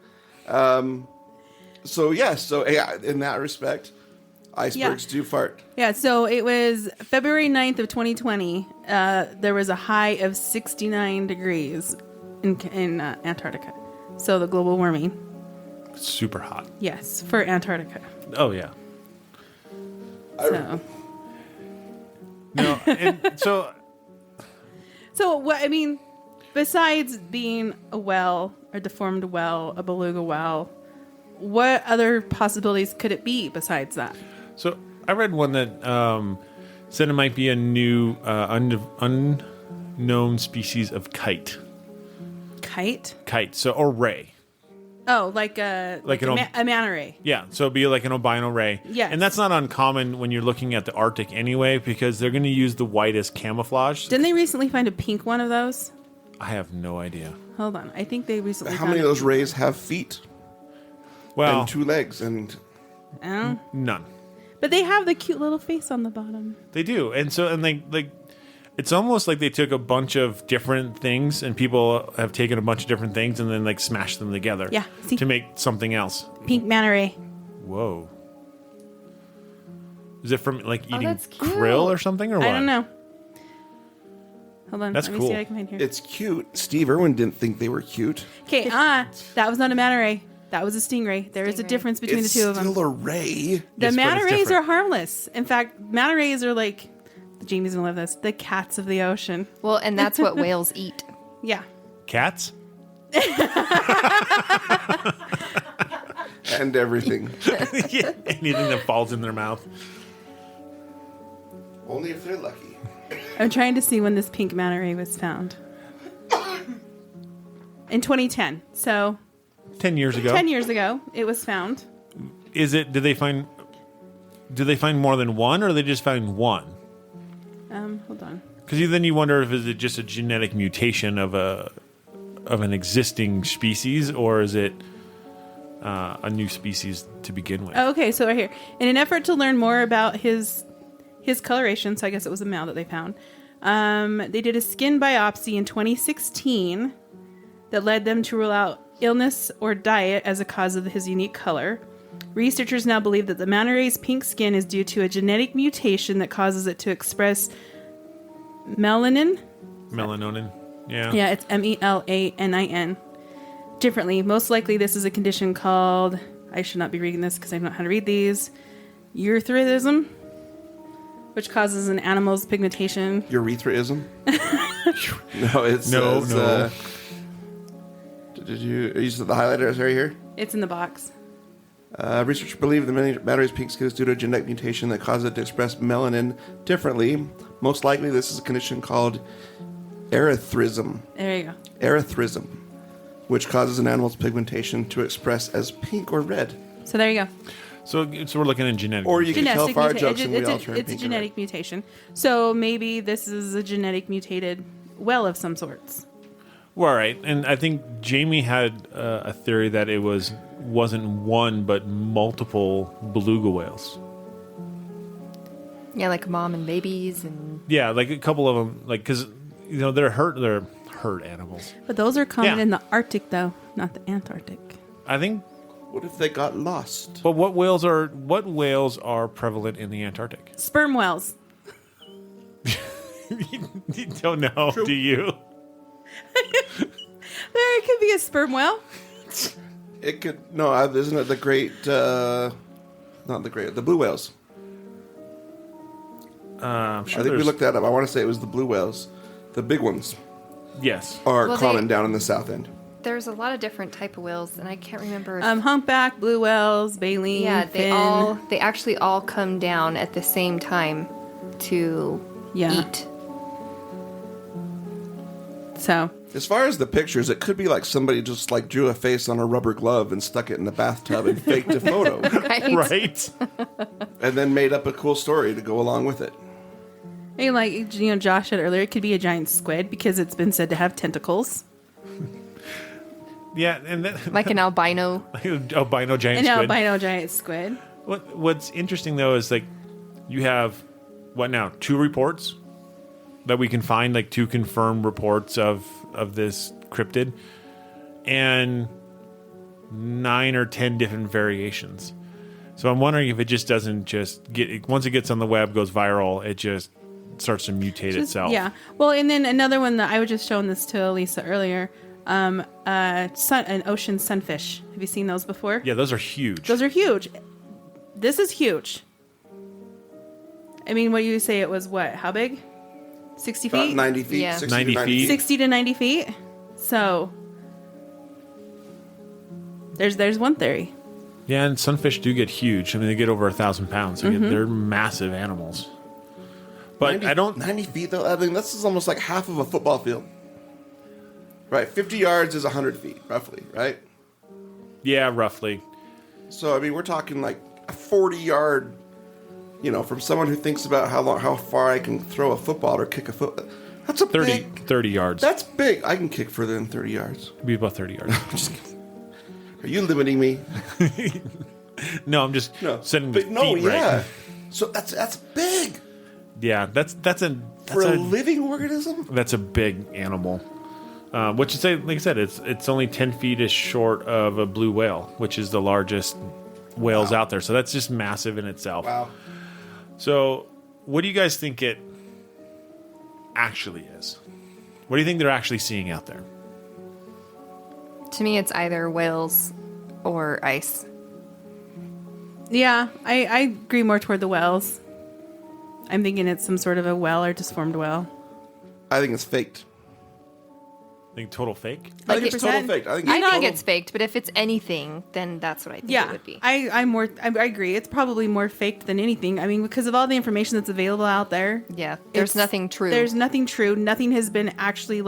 So yeah, in that respect, icebergs do fart. Yeah, so it was February 9th of 2020. There was a high of 69 degrees in Antarctica. So the global warming. Super hot. Yes, for Antarctica. Oh, yeah. So, No, and so so what I mean, besides being a whale, a deformed whale, a beluga whale, what other possibilities could it be besides that? I read one that Said it might be a new unknown species of kite. Kite? Kite. So, or ray. Oh, like a manta ray. Yeah, so it'd be like an albino ray. Yes. And that's not uncommon when you're looking at the Arctic anyway, because they're going to use the white as camouflage. Didn't they recently find a pink one of those? I have no idea. Hold on. I think they recently How many of those rays have feet Well, and 2 legs? And none. But they have the cute little face on the bottom. They do. And so, and like, it's almost like they took a bunch of different things, and people have taken a bunch of different things and then like smashed them together. Yeah, see? To make something else. Pink manta ray. Whoa. Is it from like eating that's cute. krill or something, or what? I don't know. Hold on. That's Let me cool. see what I can find here. it's cute. Steve Irwin didn't think they were cute. Okay, that was not a manta ray. That was a stingray. There is a Stingray. difference between It's the two of them. still a ray. The Yes, but manta it's rays different. are harmless. In fact, manta rays are like, Jamie's gonna love this, the cats of the ocean. Well, and that's what whales eat. Yeah. Cats? And everything. Yeah, anything that falls in their mouth. Only if they're lucky. I'm trying to see when this pink manta ray was found. In 2010. So 10 years ago. 10 years ago, it was found. Is it? Did they find more than one, or they just find one? Hold on. Because then you wonder if is it just a genetic mutation of an existing species, or is it a new species to begin with? Oh, okay, so right here. In an effort to learn more about his coloration, so I guess it was a male that they found, they did a skin biopsy in 2016 that led them to rule out illness or diet as a cause of his unique color. Researchers now believe that the manta ray's pink skin is due to a genetic mutation that causes it to express melanin. Melanonin. Yeah. Yeah, it's melanin differently. Most likely, this is a condition called, I should not be reading this because I don't know how to read these, erythridism, which causes an animal's pigmentation. Urethraism? No, it No, says... no. Did you use the highlighters right here? It's in the box. Researchers believe the manta ray's pink skin is due to a genetic mutation that causes it to express melanin differently. Most likely, this is a condition called erythrism. There you go. Erythrism, which causes an animal's pigmentation to express as pink or red. So there you go. So we're looking at genetic. Or you can tell Genetic fire muta- jokes and we all turn it's a pink and genetic mutation. So maybe this is a genetic mutated whale of some sorts. Well, all right, and I think Jamie had a theory that it wasn't one but multiple beluga whales. Yeah, like mom and babies and Yeah, like a couple of them, like because they're herd animals. But those are common Yeah. in the Arctic, though, not the Antarctic. I think. What if they got lost? But what whales are prevalent in the Antarctic? Sperm whales. You don't know, do you? There could be a sperm whale. It could... No, isn't it the great... not the great... The blue whales. I'm sure I think we there's- looked that up. I want to say it was the blue whales. The big ones Yes. are Well, common down in the south end. there's a lot of different type of whales, and I can't remember. If, Humpback, blue whales, baleen, yeah, fin. they actually all come down at the same time to Yeah. eat. So, As far as the pictures, it could be like somebody just like drew a face on a rubber glove and stuck it in the bathtub and faked a photo. Right? Right. And then made up a cool story to go along with it. I mean, like Josh said earlier, it could be a giant squid because it's been said to have tentacles. Yeah, and then Like an albino. albino giant An squid. albino giant squid. What's interesting though is like you have what now 2 reports that we can find, like 2 confirmed reports of this cryptid, and 9 or 10 different variations. So I'm wondering if it just doesn't just get once it gets on the web, goes viral, it just starts to mutate itself. Yeah. Well, and then another one that I was just showing this to Lisa earlier. An ocean sunfish. Have you seen those before? Yeah, those are huge. Those are huge. This is huge. I mean, what do you say it was? What? How big? 60 About feet? 90 feet. Yeah. 60 90 to 90 feet. 60 to 90 feet. So there's one theory. Yeah, and sunfish do get huge. I mean, they get over 1,000 pounds. They're massive animals. But 90, I don't. 90 feet, though? I think this is almost like half of a football field. Right, 50 yards is 100 feet, roughly, right? Yeah, roughly. So, I mean, we're talking like a 40-yard, from someone who thinks about how far I can throw a football or kick a foot. That's a 30 yards. That's big. I can kick further than 30 yards. It'd be about 30 yards. Just kidding. Are you limiting me? No, I'm just setting the But feet no, yeah. right. So that's big. Yeah, that's For a living organism? That's a big animal. Which is, like I said, it's only 10 feet short of a blue whale, which is the largest whales out there. So that's just massive in itself. Wow. So what do you guys think it actually is? What do you think they're actually seeing out there? To me, it's either whales or ice. Yeah, I agree more toward the whales. I'm thinking it's some sort of a whale or disformed whale. I think it's faked. Think total fake? I think it's total 100%. faked. I think I think it's faked, but if it's anything, then that's what I think it Yeah, would be. I agree. It's probably more faked than anything. I mean, because of all the information that's available out there. Yeah, there's nothing true. There's nothing true. Nothing has been actually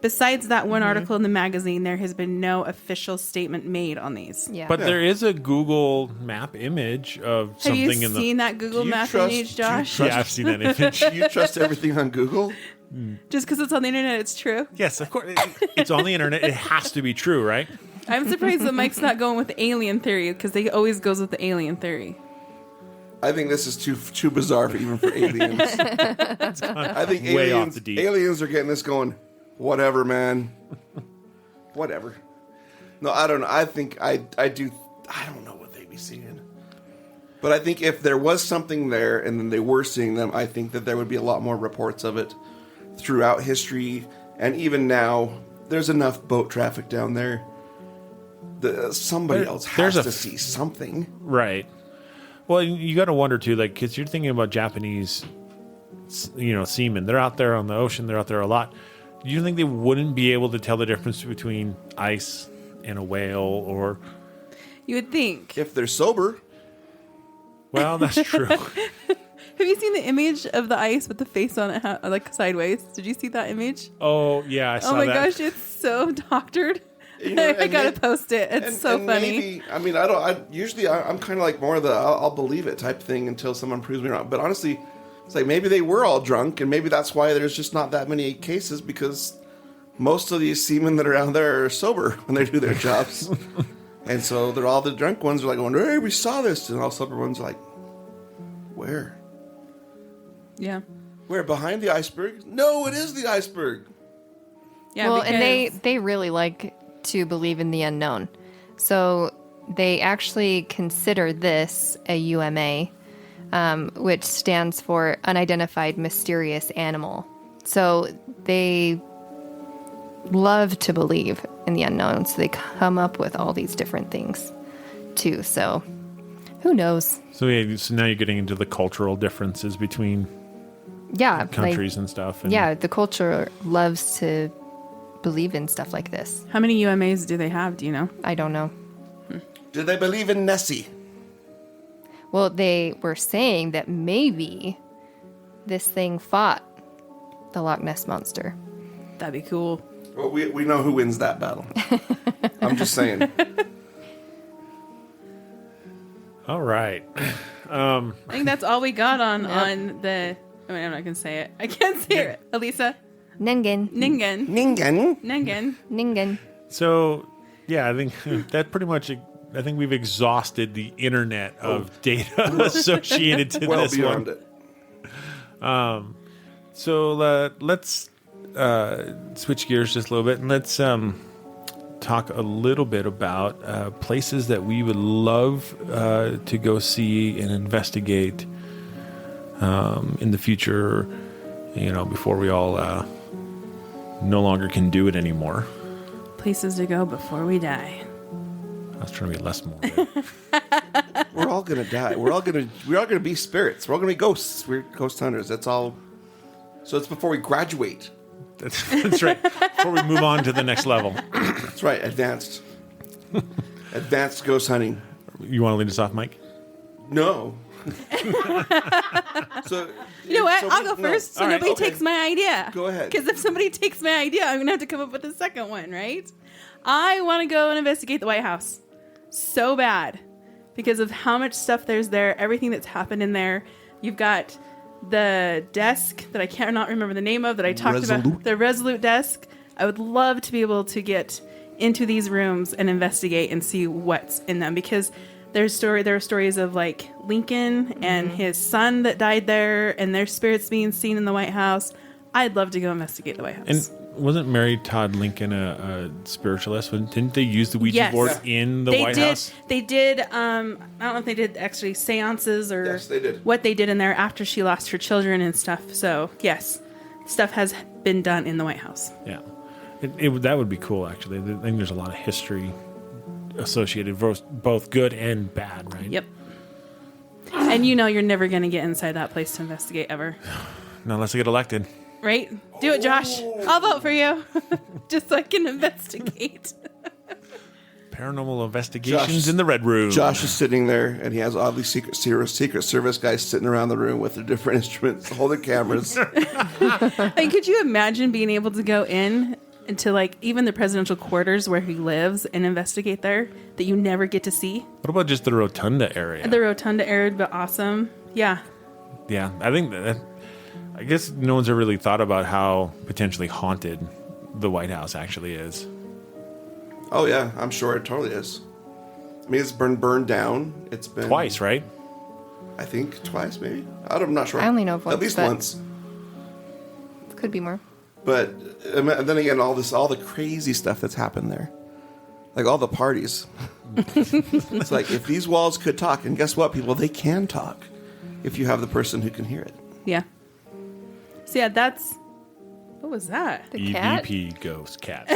besides that one article in the magazine, there has been no official statement made on these. Yeah. But there is a Google map image of Have something you in the... seen that Google Do you map trust- image, do you Josh? trust- Yeah, I've seen that image. Do you trust everything on Google? Just because it's on the internet, it's true. Yes, of course. It's on the internet. It has to be true, right? I'm surprised that Mike's not going with the alien theory because they always goes with the alien theory. I think this is too bizarre even for aliens. I think way off the deep. aliens are getting this going. Whatever, man. Whatever. No, I don't know. I think I do. I don't know what they'd be seeing. But I think if there was something there and then they were seeing them, I think that there would be a lot more reports of it throughout history. And even now, there's enough boat traffic down there. Somebody else has to see something. Right. Well, you got to wonder, too, because you're thinking about Japanese, seamen. They're out there on the ocean. They're out there a lot. Do you think they wouldn't be able to tell the difference between ice and a whale or... You would think. If they're sober. Well, that's true. Have you seen the image of the ice with the face on it, sideways? Did you see that image? Oh, yeah, I saw that. Oh my gosh, it's so doctored. I gotta post it. It's so funny. Maybe, I mean, I'm kind of like more of the I'll believe it type thing until someone proves me wrong. But honestly, it's like maybe they were all drunk, and maybe that's why there's just not that many cases because most of these seamen that are out there are sober when they do their jobs. And so they're all the drunk ones are like going, hey, we saw this. And all sober ones are like, where? Yeah. Where? Behind the iceberg? No, it is the iceberg. Yeah. Well, because and they really like to believe in the unknown. So they actually consider this a UMA, which stands for Unidentified Mysterious Animal. So they love to believe in the unknown. So they come up with all these different things too. So who knows? So now you're getting into the cultural differences between countries and stuff. And yeah, the culture loves to believe in stuff like this. How many UMAs do they have? Do you know? I don't know. Do they believe in Nessie? Well, they were saying that maybe this thing fought the Loch Ness Monster. That'd be cool. Well, we know who wins that battle. I'm just saying. All right. I think that's all we got on the... I mean, I'm not going to say it. I can't say it. Elisa. Ningen. Ningen. Ningen. Ningen. Ningen. So, yeah, I think that pretty much... I think we've exhausted the internet of data associated to Well this beyond one. it. So let's switch gears just a little bit and let's talk a little bit about places that we would love to go see and investigate in the future, before we all no longer can do it anymore. Places to go before we die. I was trying to be less morbid. We're all gonna die. We're all gonna be spirits. We're all gonna be ghosts. We're ghost hunters. That's all. So it's before we graduate. That's right. Before we move on to the next level. That's right. Advanced ghost hunting. You want to lead us off, Mike? No. So You know what? so I'll we- go no. first, so All right, nobody okay. takes my idea. Go ahead. Because if somebody takes my idea, I'm gonna have to come up with a second one, right? I want to go and investigate the White House so bad because of how much stuff there's there, everything that's happened in there. You've got the desk that I cannot remember the name of that I talked about, the Resolute desk. I would love to be able to get into these rooms and investigate and see what's in them because there are stories of like Lincoln and his son that died there and their spirits being seen in the White House. I'd love to go investigate the White House. And wasn't Mary Todd Lincoln a spiritualist? Didn't they use the Ouija Yes. board Yeah. in the they White did, House? They did. I don't know if they did actually seances or Yes, they did. what they did in there after she lost her children and stuff. So yes, stuff has been done in the White House. Yeah. That would be cool, actually. I think there's a lot of history associated, both good and bad, right? Yep. And you know you're never going to get inside that place to investigate ever. Not unless I get elected. Right? Do it, Josh. I'll vote for you. Just so I can investigate. Paranormal investigations Josh- in the Red Room. Josh is sitting there, and he has all these Secret Service guys sitting around the room with their different instruments, holding cameras. And could you imagine being able to go in into like even the presidential quarters where he lives and investigate there that you never get to see? What about just the Rotunda area? The Rotunda area would be awesome. Yeah. Yeah, I think that. I guess no one's ever really thought about how potentially haunted the White House actually is. Oh yeah, I'm sure it totally is. I mean, it's been burned down. It's been Twice, right? I think twice, maybe. I'm not sure. I only know of once, At least but- once. Could be more. But then again, all the crazy stuff that's happened there, like all the parties. It's like if these walls could talk, and guess what, people, they can talk if you have the person who can hear it. Yeah. So yeah, that's what was that? The cat? EVP ghost cat.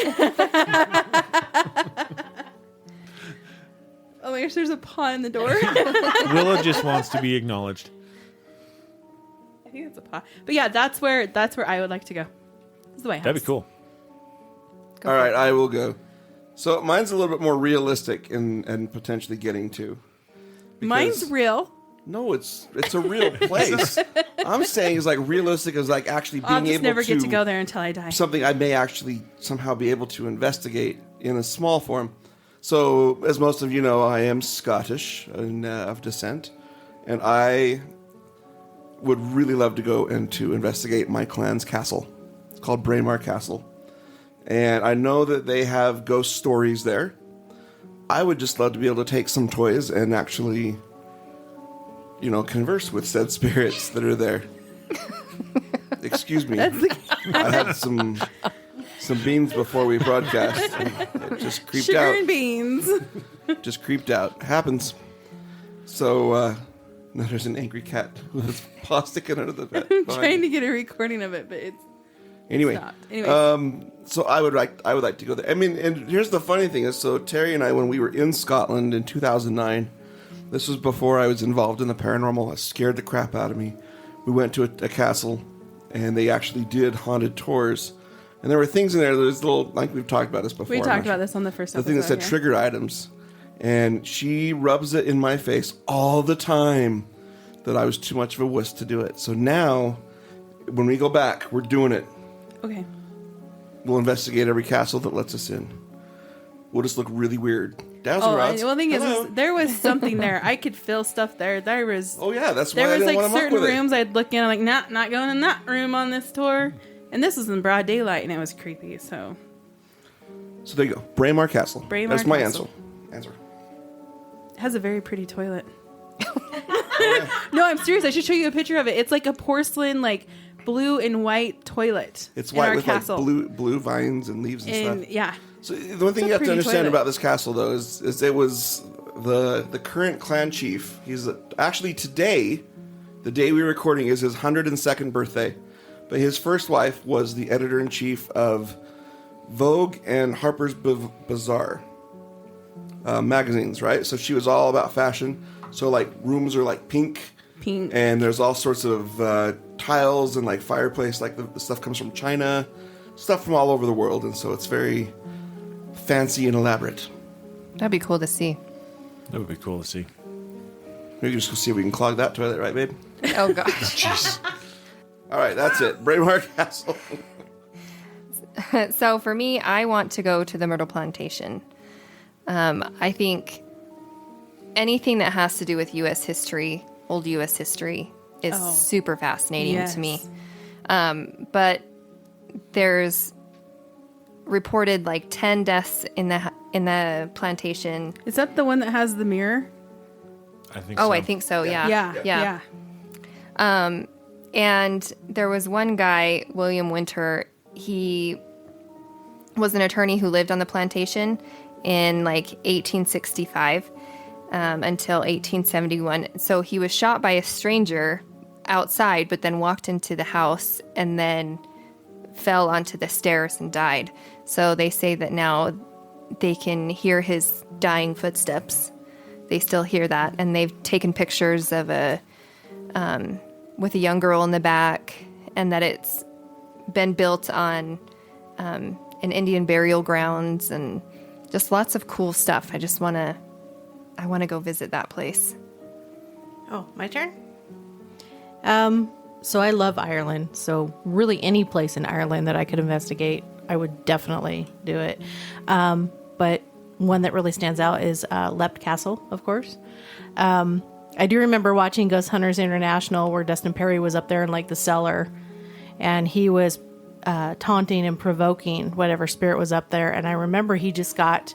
Oh my gosh, there's a paw in the door. Willow just wants to be acknowledged. I think it's a paw. But yeah, that's where I would like to go. It's the White House. That'd be cool. Go All for right, it. I will go. So mine's a little bit more realistic and potentially getting to. Mine's because- real. No, it's a real place. I'm saying is like realistic is like actually being I'll just able never to get to go there until I die. something I may actually somehow be able to investigate in a small form. So, as most of you know, I am Scottish and of descent, and I would really love to go and to investigate my clan's castle. It's called Braemar Castle, and I know that they have ghost stories there. I would just love to be able to take some toys and actually, converse with said spirits that are there. Excuse me. I had some beans before we broadcast. It just creeped Sugar out. and beans. Just creeped out. Happens. So, now there's an angry cat with its paw sticking out of the bed. I'm trying to get a recording of it, but it's Anyway, stopped. Anyway. so I would like to go there. I mean, and here's the funny thing is, so Terry and I, when we were in Scotland in 2009, this was before I was involved in the paranormal. It scared the crap out of me. We went to a castle, and they actually did haunted tours. And there were things in there. There's little, like we've talked about this before. We I'm talked not about sure. this on the first The episode. thing that said yeah. triggered items, and she rubs it in my face all the time that I was too much of a wuss to do it. So now, when we go back, we're doing it. Okay. We'll investigate every castle that lets us in. We'll just look really weird. Dowsing Oh, rods. well, the thing Hello. is, there was something there. I could feel stuff there. There was. Oh yeah, that's why There I was didn't like want to muck certain with rooms I'd look in, I'm like, not going in that room on this tour. And this was in broad daylight, and it was creepy. So it. So there you go. Braemar Castle. Braemar That's my Castle. answer. it has a very pretty toilet. No, I'm serious. I should show you a picture of it. It's like a porcelain, like blue and white toilet. It's in white our with castle. like blue vines and leaves and And stuff. yeah, So the one thing a you have to pretty understand toilet. about this castle, though, is it was the current clan chief. He's actually today, the day we're recording, is his 102nd birthday. But his first wife was the editor-in-chief of Vogue and Harper's Bazaar magazines, right? So she was all about fashion. So like rooms are like pink, and there's all sorts of tiles and like fireplace. Like the stuff comes from China, stuff from all over the world, and so it's very fancy and elaborate. That'd be cool to see. That would be cool to see. We can just go see if we can clog that toilet, right, babe? Oh gosh. Jeez. All right, that's it. Braemar Castle. So for me, I want to go to the Myrtle Plantation. I think anything that has to do with U.S. history, old U.S. history, is super fascinating to me. But there's reported like 10 deaths in the plantation. Is that the one that has the mirror? I think so. I think so. Yeah. Yeah. And there was one guy, William Winter. He was an attorney who lived on the plantation in like 1865 until 1871. So he was shot by a stranger outside, but then walked into the house and then fell onto the stairs and died. So they say that now they can hear his dying footsteps. They still hear that, and they've taken pictures of with a young girl in the back, and that it's been built on an Indian burial grounds, and just lots of cool stuff. I want to go visit that place. Oh, my turn? So I love Ireland. So really any place in Ireland that I could investigate, I would definitely do it. But one that really stands out is Leap Castle, of course. I do remember watching Ghost Hunters International where Dustin Perry was up there in like the cellar, and he was taunting and provoking whatever spirit was up there. And I remember he just got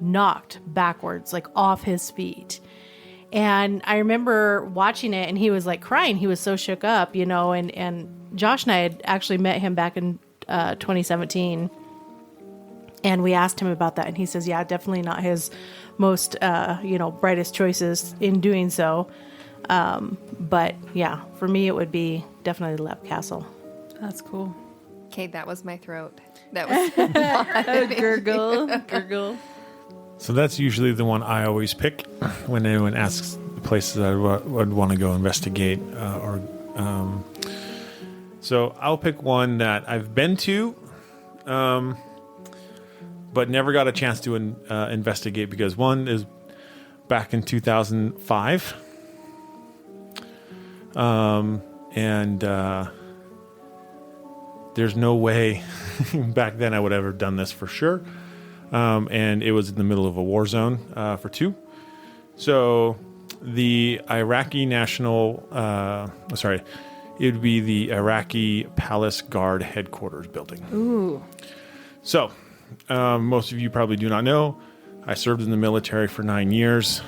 knocked backwards, like off his feet. And I remember watching it, and he was like crying. He was so shook up, and Josh and I had actually met him back in 2017. And we asked him about that, and he says, yeah, definitely not his most, brightest choices in doing so. But yeah, for me, it would be definitely Leap Castle. That's cool. Okay, that was my throat. That was Gurgle. So that's usually the one I always pick when anyone asks the places I would want to go investigate. So I'll pick one that I've been to, but never got a chance to investigate because one is back in 2005. And there's no way back then I would have ever done this for sure. And it was in the middle of a war zone for two. So the Iraqi National, it would be the Iraqi Palace Guard headquarters building. Ooh. So most of you probably do not know, I served in the military for 9 years.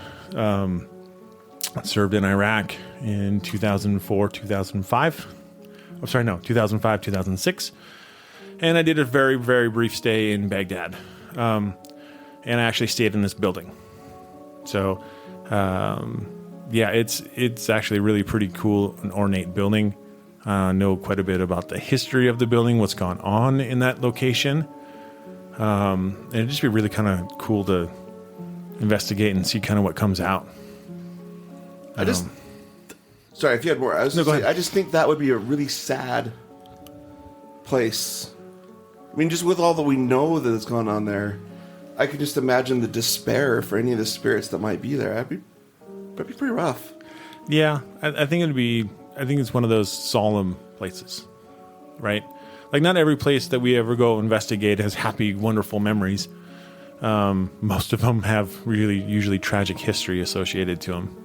Served in Iraq in 2004, 2005. 2005, 2006. And I did a very, very brief stay in Baghdad. And I actually stayed in this building. So, it's actually really pretty cool, an ornate building. Know quite a bit about the history of the building, what's gone on in that location. And it'd just be really kind of cool to investigate and see kind of what comes out. Sorry, if you had more. Go ahead. I just think that would be a really sad place. I mean, just with all that we know that has gone on there, I could just imagine the despair for any of the spirits that might be there. That'd be pretty rough. Yeah, I think it's one of those solemn places, right? Like not every place that we ever go investigate has happy, wonderful memories. Most of them have usually tragic history associated to them.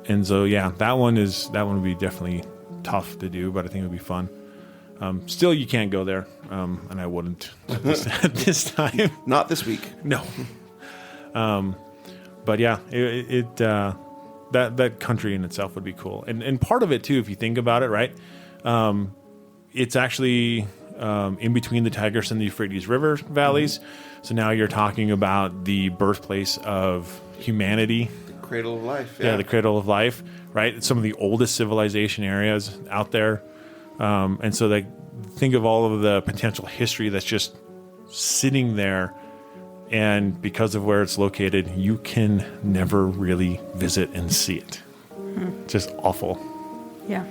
And so, yeah, that one would be definitely tough to do, but I think it would be fun. Still, you can't go there, and I wouldn't at this time. Not this week. No. But yeah, that country in itself would be cool, and part of it too, if you think about it, right? It's actually in between the Tigris and the Euphrates River valleys. So now you're talking about the birthplace of humanity. Cradle of life. Yeah, the cradle of life, right? It's some of the oldest civilization areas out there. And so think of all of the potential history that's just sitting there. And because of where it's located, you can never really visit and see it. Just awful. Yeah.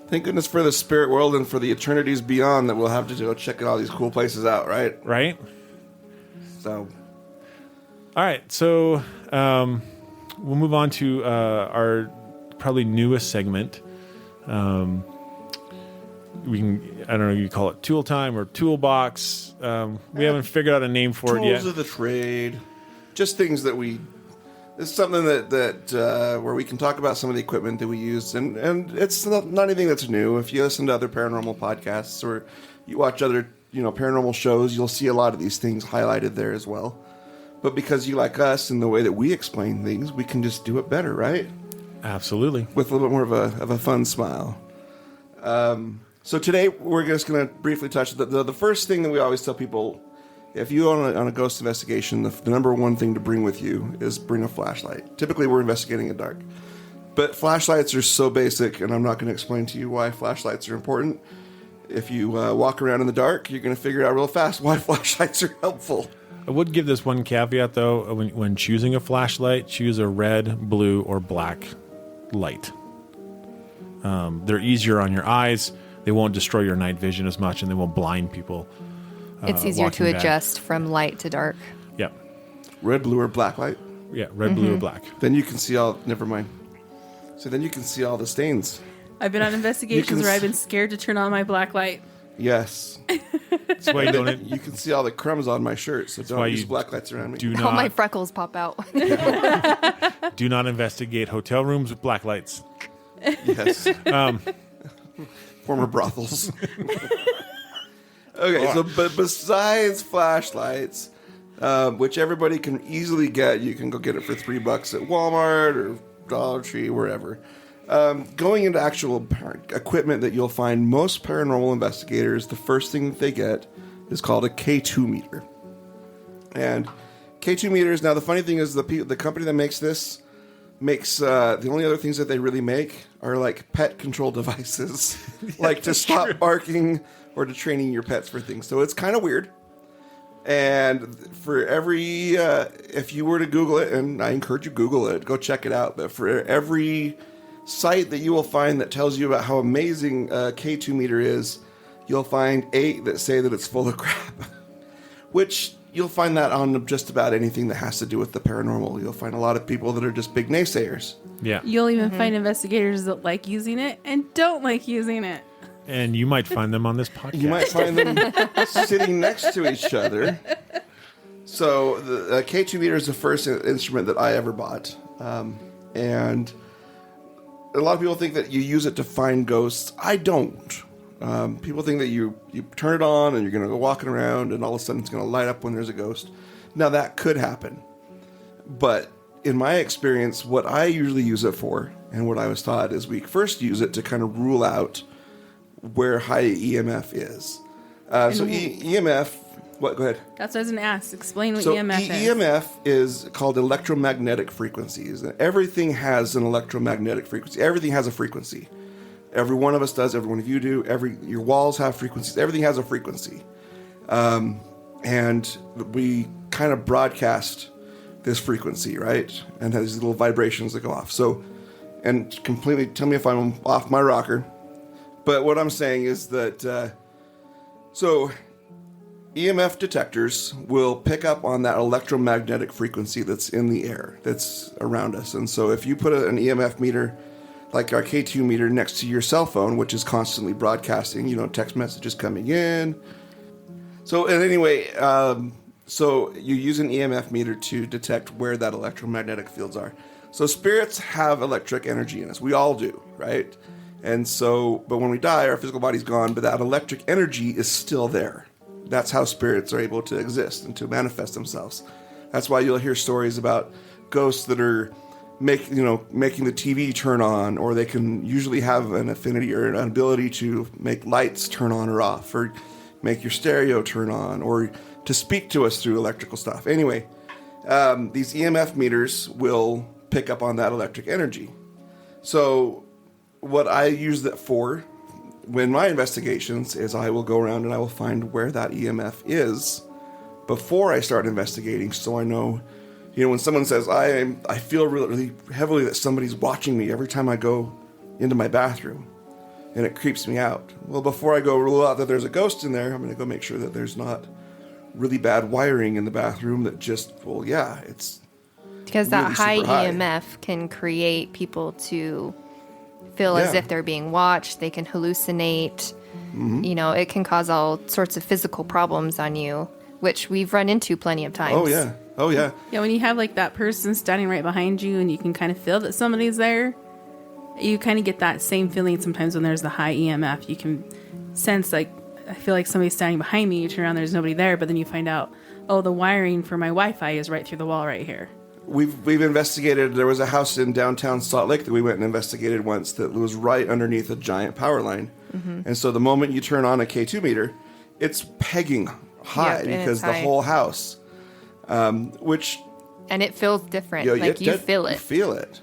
Thank goodness for the spirit world and for the eternities beyond that we'll have to go check all these cool places out, right? Right? So... All right, so we'll move on to our probably newest segment. We can, I don't know, you call it tool time or toolbox. We haven't figured out a name for it yet. Tools of the trade. Just things that it's something that where we can talk about some of the equipment that we use, and it's not anything that's new. If you listen to other paranormal podcasts or you watch other paranormal shows, you'll see a lot of these things highlighted there as well. But because you like us and the way that we explain things, we can just do it better, right? Absolutely. With a little bit more of a fun smile. So today we're just going to briefly touch the first thing that we always tell people. If you are on a ghost investigation, the number one thing to bring with you is bring a flashlight. Typically, we're investigating in dark. But flashlights are so basic, and I'm not going to explain to you why flashlights are important. If you walk around in the dark, you're going to figure out real fast why flashlights are helpful. I would give this one caveat, though. When choosing a flashlight, choose a red, blue, or black light. They're easier on your eyes. They won't destroy your night vision as much, and they won't blind people. It's easier to adjust from light to dark. Yeah. Red, blue, or black light? Yeah, red, blue, or black. Then you can see all... Never mind. So then you can see all the stains. I've been on investigations where I've been scared to turn on my black light. Yes. That's why you don't... You can see all the crumbs on my shirt, so don't use black lights around me. Do All my not, freckles pop out. do not investigate hotel rooms with black lights. Yes. Former brothels. Okay, so but besides flashlights, which everybody can easily get, you can go get it for $3 at Walmart or Dollar Tree, wherever. Going into actual equipment that you'll find most paranormal investigators, the first thing that they get is called a K2 meter. And K2 meters, now the funny thing is the company that makes this makes the only other things that they really make are like pet control devices, like to stop barking or to training your pets for things. So it's kind of weird. And for every, if you were to Google it, and I encourage you Google it, go check it out. But for every site that you will find that tells you about how amazing K2 meter is, you'll find 8 that say that it's full of crap. Which you'll find that on just about anything that has to do with the paranormal. You'll find a lot of people that are just big naysayers. Yeah. You'll even find investigators that like using it and don't like using it. And you might find them on this podcast. You might find them sitting next to each other. So the K2 meter is the first instrument that I ever bought. And a lot of people think that you use it to find ghosts. I don't. People think that you turn it on and you're going to go walking around and all of a sudden it's going to light up when there's a ghost. Now that could happen. But in my experience, what I usually use it for and what I was taught is we first use it to kind of rule out where high EMF is. EMF, what? Go ahead. That's what I was going to ask. Explain what So EMF is. EMF is called electromagnetic frequencies. Everything has an electromagnetic frequency. Everything has a frequency. Every one of us does. Every one of you do. Your walls have frequencies. Everything has a frequency. And we kind of broadcast this frequency, right? And has these little vibrations that go off. So, and completely tell me if I'm off my rocker. But what I'm saying is that, so EMF detectors will pick up on that electromagnetic frequency that's in the air, that's around us. And so if you put an EMF meter, like our K2 meter, next to your cell phone, which is constantly broadcasting, text messages coming in. So anyway, so you use an EMF meter to detect where that electromagnetic fields are. So spirits have electric energy in us. We all do, right? And so, but when we die, our physical body's gone, but that electric energy is still there. That's how spirits are able to exist and to manifest themselves. That's why you'll hear stories about ghosts that are making the TV turn on, or they can usually have an affinity or an ability to make lights turn on or off, or make your stereo turn on, or to speak to us through electrical stuff. Anyway, these EMF meters will pick up on that electric energy. So what I use that for when my investigations is I will go around and I will find where that EMF is before I start investigating, so I know, when someone says, I feel really heavily that somebody's watching me every time I go into my bathroom, and it creeps me out. Well, before I go rule out that there's a ghost in there, I'm going to go make sure that there's not really bad wiring in the bathroom that just, Because that really high super high. EMF can create people to feel as Yeah. if they're being watched. They can hallucinate. Mm-hmm. You know, it can cause all sorts of physical problems on you, which we've run into plenty of times. Oh yeah. Oh yeah. Yeah, when you have like that person standing right behind you and you can kind of feel that somebody's there, you kind of get that same feeling sometimes when there's the high EMF. You can sense like, I feel like somebody's standing behind me. You turn around, there's nobody there, but then you find out, oh, the wiring for my Wi-Fi is right through the wall right here. We've investigated. There was a house in downtown Salt Lake that we went and investigated once that was right underneath a giant power line. Mm-hmm. And so the moment you turn on a K2 meter, it's pegging high Yep, and because it's the high. whole house, which And it feels different. you know, Like you feel You it. feel it.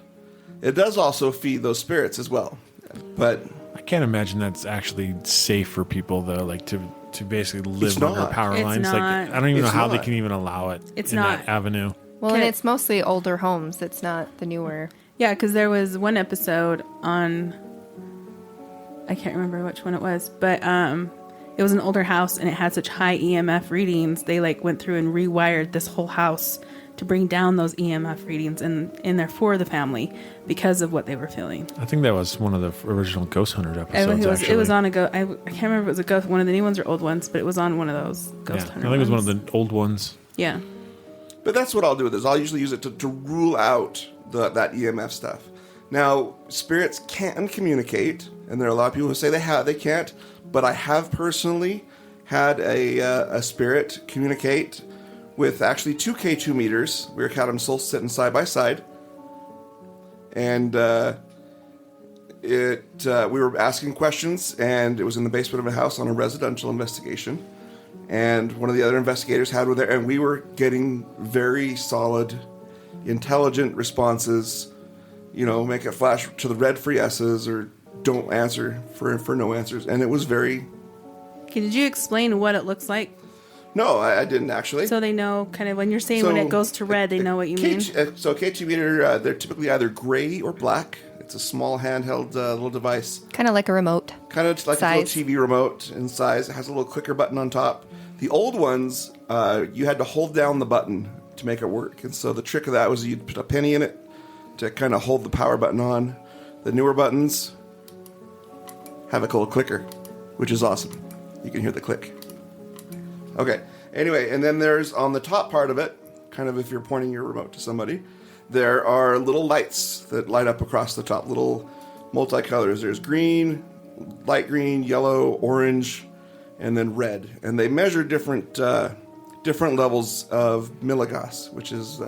It does also feed those spirits as well, but I can't imagine that's actually safe for people though, like to basically It's live under not. power It's lines. Like not. I don't even know It's how they not. can even allow it It's in not. that avenue. Well, and Okay. it's mostly older homes. It's not the newer. Yeah, because there was one episode on, I can't remember which one it was, but it was an older house and it had such high EMF readings. They like went through and rewired this whole house to bring down those EMF readings in there for the family because of what they were feeling. I think that was one of the original Ghost Hunters episodes. It was on a go. I can't remember if it was a ghost, one of the new ones or old ones, but it was on one of those Ghost Yeah, I Hunter. think it was one ones. of the old ones. Yeah. But that's what I'll do with this. I'll usually use it to rule out that EMF stuff. Now, spirits can communicate, and there are a lot of people who say they can't. But I have personally had a spirit communicate with actually two K2 meters. We had them still sitting side by side, and we were asking questions, and it was in the basement of a house on a residential investigation. And one of the other investigators had with there, and we were getting very solid, intelligent responses. You know, make it flash to the red for yeses or don't answer for no answers. And it was very... Okay, did you explain what it looks like No, I didn't actually. so they know kind of when you're saying when it goes to red, they know what you mean? So K2 meter, they're typically either gray or black. It's a small handheld little device. Kind of like a remote. Kind of like Size. a little TV remote in size. It has a little clicker button on top. The old ones, you had to hold down the button to make it work. And so the trick of that was you'd put a penny in it to kind of hold the power button on. The newer buttons have a little clicker, which is awesome. You can hear the click. Okay. Anyway, and then there's on the top part of it, kind of if you're pointing your remote to somebody, there are little lights that light up across the top, little multicolors. There's green, light green, yellow, orange, and then red. And they measure different levels of milligauss, which is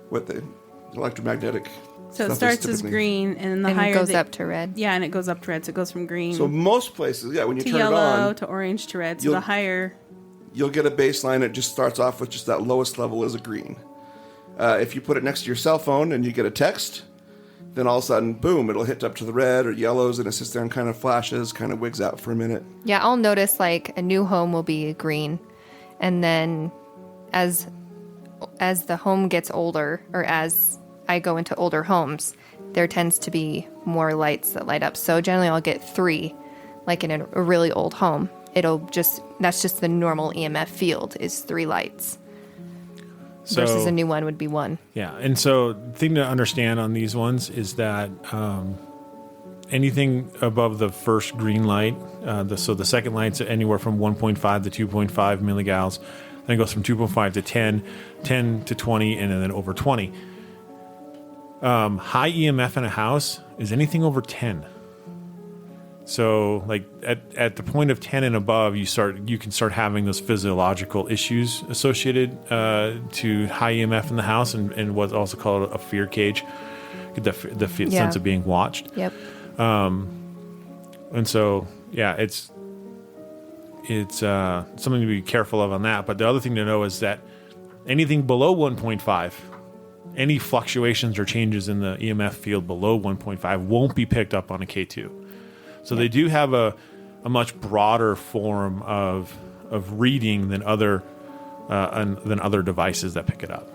what the electromagnetic So stuff it is starts as typically. green, and then the And higher it goes they- up to red. Yeah, and it goes up to red. So it goes from green So most places, yeah, when you to turn it yellow on, to orange to red. So you'll- the higher, you'll get a baseline that just starts off with just that lowest level is a green. If you put it next to your cell phone and you get a text, then all of a sudden, boom, it'll hit up to the red or yellows, and it sits there and kind of flashes, kind of wigs out for a minute. Yeah, I'll notice like a new home will be green, and then as the home gets older, or as I go into older homes, there tends to be more lights that light up. So generally, I'll get 3, like in a really old home. That's just the normal EMF field is 3 lights. So, Versus a new one would be 1. Yeah, and so the thing to understand on these ones is that anything above the first green light, so the second light's anywhere from 1.5 to 2.5 milligauss, then it goes from 2.5 to 10, 10 to 20, and then over 20. High EMF in a house is anything over 10. So, like at the point of 10 and above, you can start having those physiological issues associated to high EMF in the house, and what's also called a fear cage, the sense of being watched. Yep. And so, yeah, it's something to be careful of on that. But the other thing to know is that anything below 1.5, any fluctuations or changes in the EMF field below 1.5 won't be picked up on a K2. So they do have a much broader form of reading than other devices that pick it up.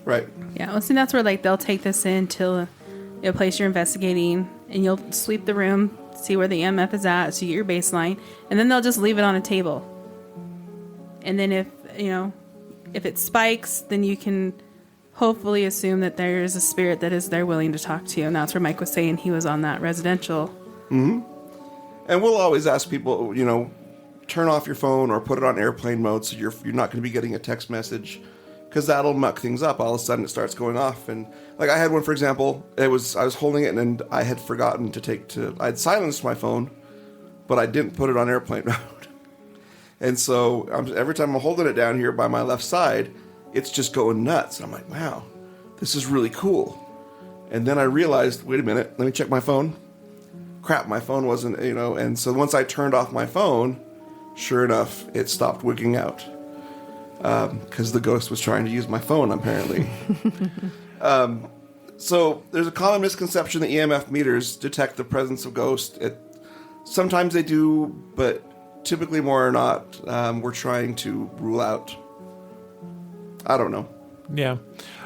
Right. yeah. Well, see, that's where like they'll take this in till a place you're investigating, and you'll sweep the room, see where the EMF is at, so you get your baseline, and then they'll just leave it on a table. And then if it spikes, then you can hopefully assume that there is a spirit that is there willing to talk to you. And that's where Mike was saying he was on that residential. And we'll always ask people, turn off your phone or put it on airplane mode so you're not going to be getting a text message, because that'll muck things up. All of a sudden it starts going off. And like I had one, for example, I was holding it and I had forgotten I'd silenced my phone, but I didn't put it on airplane mode. And so every time I'm holding it down here by my left side, it's just going nuts. And I'm like, wow, this is really cool. And then I realized, wait a minute, let me check my phone. Crap, my phone wasn't, and so once I turned off my phone, sure enough, it stopped wigging out. Because the ghost was trying to use my phone, apparently. So there's a common misconception that EMF meters detect the presence of ghosts. Sometimes they do, but typically more or not, we're trying to rule out. I don't know. Yeah,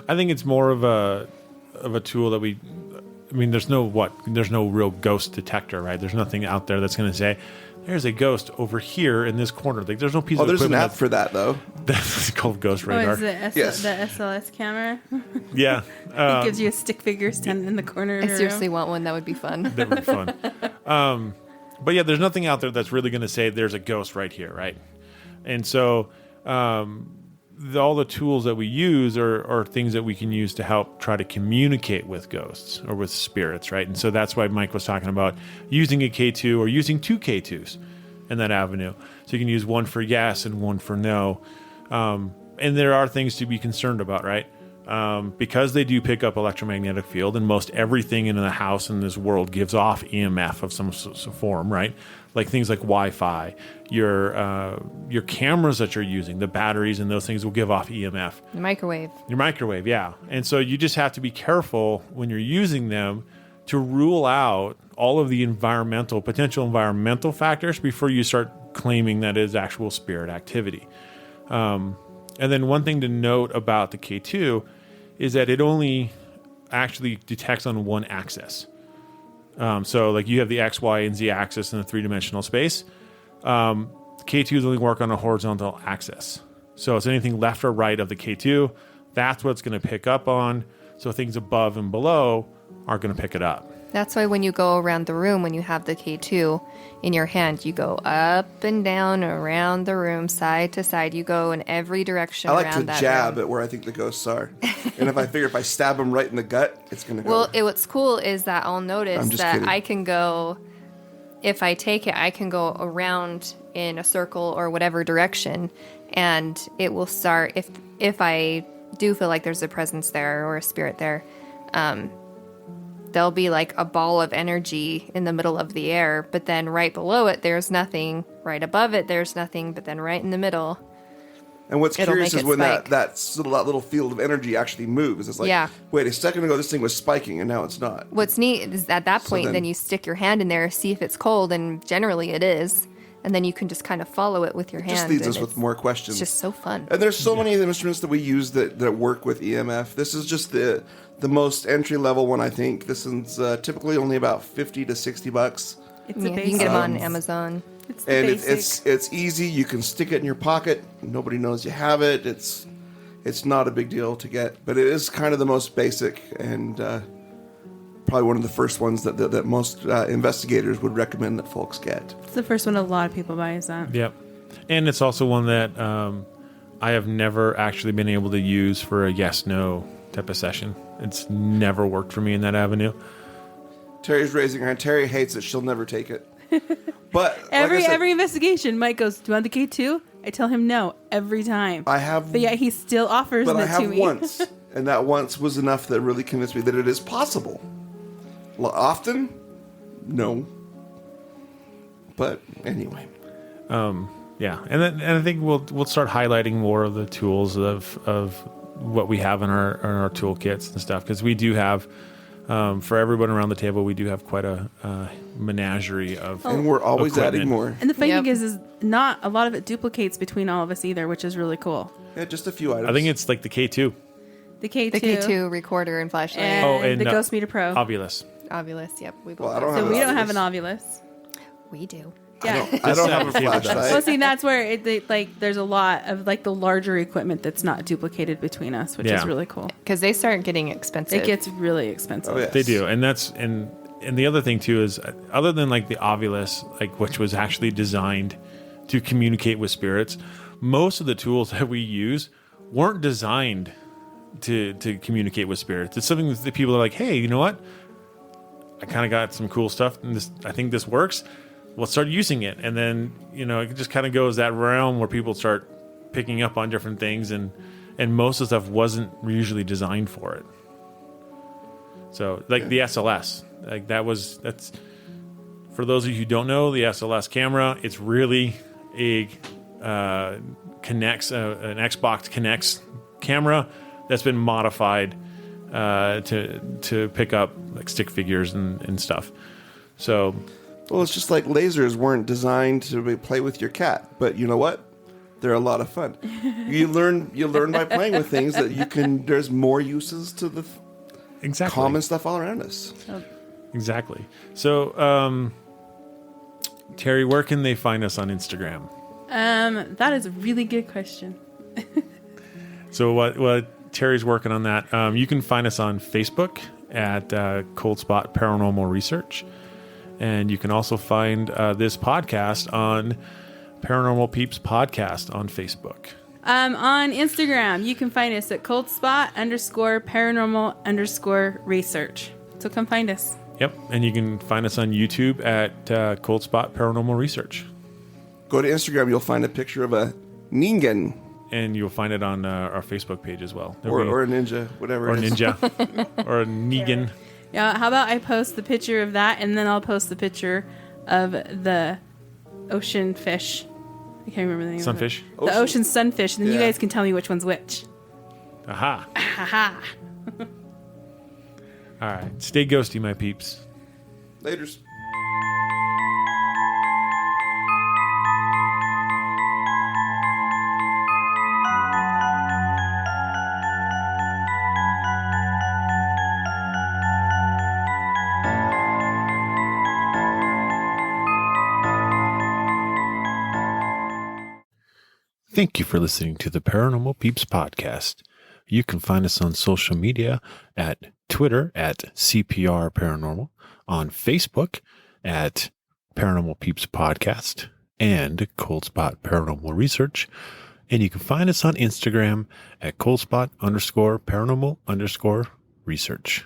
I think it's more of a tool that there's no real ghost detector, right? There's nothing out there that's going to say, there's a ghost over here in this corner. Like, there's no piece of there's an equipment app for that, though. That's called Ghost Radar. Is it Yes. the SLS camera? Yeah. It gives you a stick figure standing in the corner of I your seriously room. want one. That would be fun. That would be fun. But yeah, there's nothing out there that's really going to say there's a ghost right here, right? And so all the tools that we use are things that we can use to help try to communicate with ghosts or with spirits, right? And so that's why Mike was talking about using a K2 or using two K2s in that avenue. So you can use one for yes and one for no. And there are things to be concerned about, right? Because they do pick up electromagnetic field, and most everything in the house in this world gives off EMF of some form, right? Like things like Wi-Fi, your cameras that you're using, the batteries and those things will give off EMF. The microwave. Your microwave, yeah. And so you just have to be careful when you're using them to rule out all of the potential environmental factors before you start claiming that is actual spirit activity. And then one thing to note about the K2 is that it only actually detects on one axis. So like you have the X, Y, and Z axis in a three-dimensional space. K2s only work on a horizontal axis. So it's anything left or right of the K2. That's what it's going to pick up on. So things above and below aren't going to pick it up. That's why when you go around the room, when you have the K2 in your hand, you go up and down around the room, side to side. You go in every direction I like around to that jab room. at where I think the ghosts are. And if I figure if I stab them right in the gut, it's going to go. Well, what's cool is that I'll notice I'm just that kidding. I can go, if I take it, I can go around in a circle or whatever direction, and it will start, if I do feel like there's a presence there or a spirit there, there'll be like a ball of energy in the middle of the air, but then right below it, there's nothing. Right above it, there's nothing, but then right in the middle. And what's It'll curious make is it when spike. that little field of energy actually moves. It's like, Yeah. wait, a second ago this thing was spiking and now it's not. What's neat is at that point, then you stick your hand in there, see if it's cold, and generally it is. And then you can just kind of follow it with your hand. Just leaves and us with more questions. It's just so fun. And there's so many instruments that we use that work with EMF. This is just the most entry level one, I think. This is typically only about $50 to $60. It's Yeah, a basic. you can get them on Amazon. It's the And basic. it's easy. You can stick it in your pocket. Nobody knows you have it. It's not a big deal to get, but it is kind of the most basic and probably one of the first ones that most investigators would recommend that folks get. It's the first one a lot of people buy is that. Yep. And it's also one that I have never actually been able to use for a yes-no type of session. It's never worked for me in that avenue. Terry's raising her hand. Terry hates it. She'll never take it. But Every like I said, every investigation, Mike goes, "Do you want the K2?" I tell him no every time. I have, But yet he still offers but it I to have me. once, and that once was enough that really convinced me that it is possible. Often, no. But anyway, Yeah, and I think we'll start highlighting more of the tools of what we have in our toolkits and stuff, because we do have for everyone around the table, we do have quite a menagerie of and we're always equipment. adding more. And the funny Yep. thing is not a lot of it duplicates between all of us either, which is really cool. Yeah, just a few items. I think it's like the K2, The K2, The K2 recorder and flashlight. and the Ghost Meter Pro. Obulus. Ovulus, yep. We both Well, I don't have So have we an don't have an Ovilus. Ovilus. We do. Yeah. I don't have a Table does. flashlight. Well, see, that's where there's a lot of like the larger equipment that's not duplicated between us, which is Yeah. really cool. Because they start getting expensive. It gets really expensive. Oh, yes. They do, and and the other thing too is, other than like the Ovilus, like which was actually designed to communicate with spirits, most of the tools that we use weren't designed to communicate with spirits. It's something that people are like, hey, you know what? I kind of got some cool stuff, and I think this works. Let's start using it, and then it just kind of goes that realm where people start picking up on different things, and most of the stuff wasn't usually designed for it. So, like the SLS, like that's for those of you who don't know, the SLS camera. It's really a connects an Xbox Connects camera that's been modified to pick up like stick figures and stuff. So, Well, it's just like lasers weren't designed to play with your cat, but you know what? They're a lot of fun. You learn by playing with things that you can. There's more uses to the exactly. common stuff all around us. Exactly. So, Terry, where can they find us on Instagram? That is a really good question. So what Terry's working on that. You can find us on Facebook at Cold Spot Paranormal Research. And you can also find this podcast on Paranormal Peeps Podcast on Facebook. On Instagram, you can find us at coldspot_paranormal_research. So come find us. Yep. And you can find us on YouTube at Cold Spot Paranormal Research. Go to Instagram, you'll find a picture of a Ningen And you'll find it on our Facebook page as well. or a ninja, whatever or a it is. ninja or a Ningen. Yeah, how about I post the picture of that, and then I'll post the picture of the ocean fish. I can't remember the name Sunfish. of it. The ocean sunfish, and then you Yeah. guys can tell me which one's which. Aha. Haha. All right. Stay ghosty, my peeps. Laters. Thank you for listening to the Paranormal Peeps podcast. You can find us on social media at Twitter at CPR Paranormal, on Facebook at Paranormal Peeps Podcast and Cold Spot Paranormal Research. And you can find us on Instagram at coldspot_paranormal_research.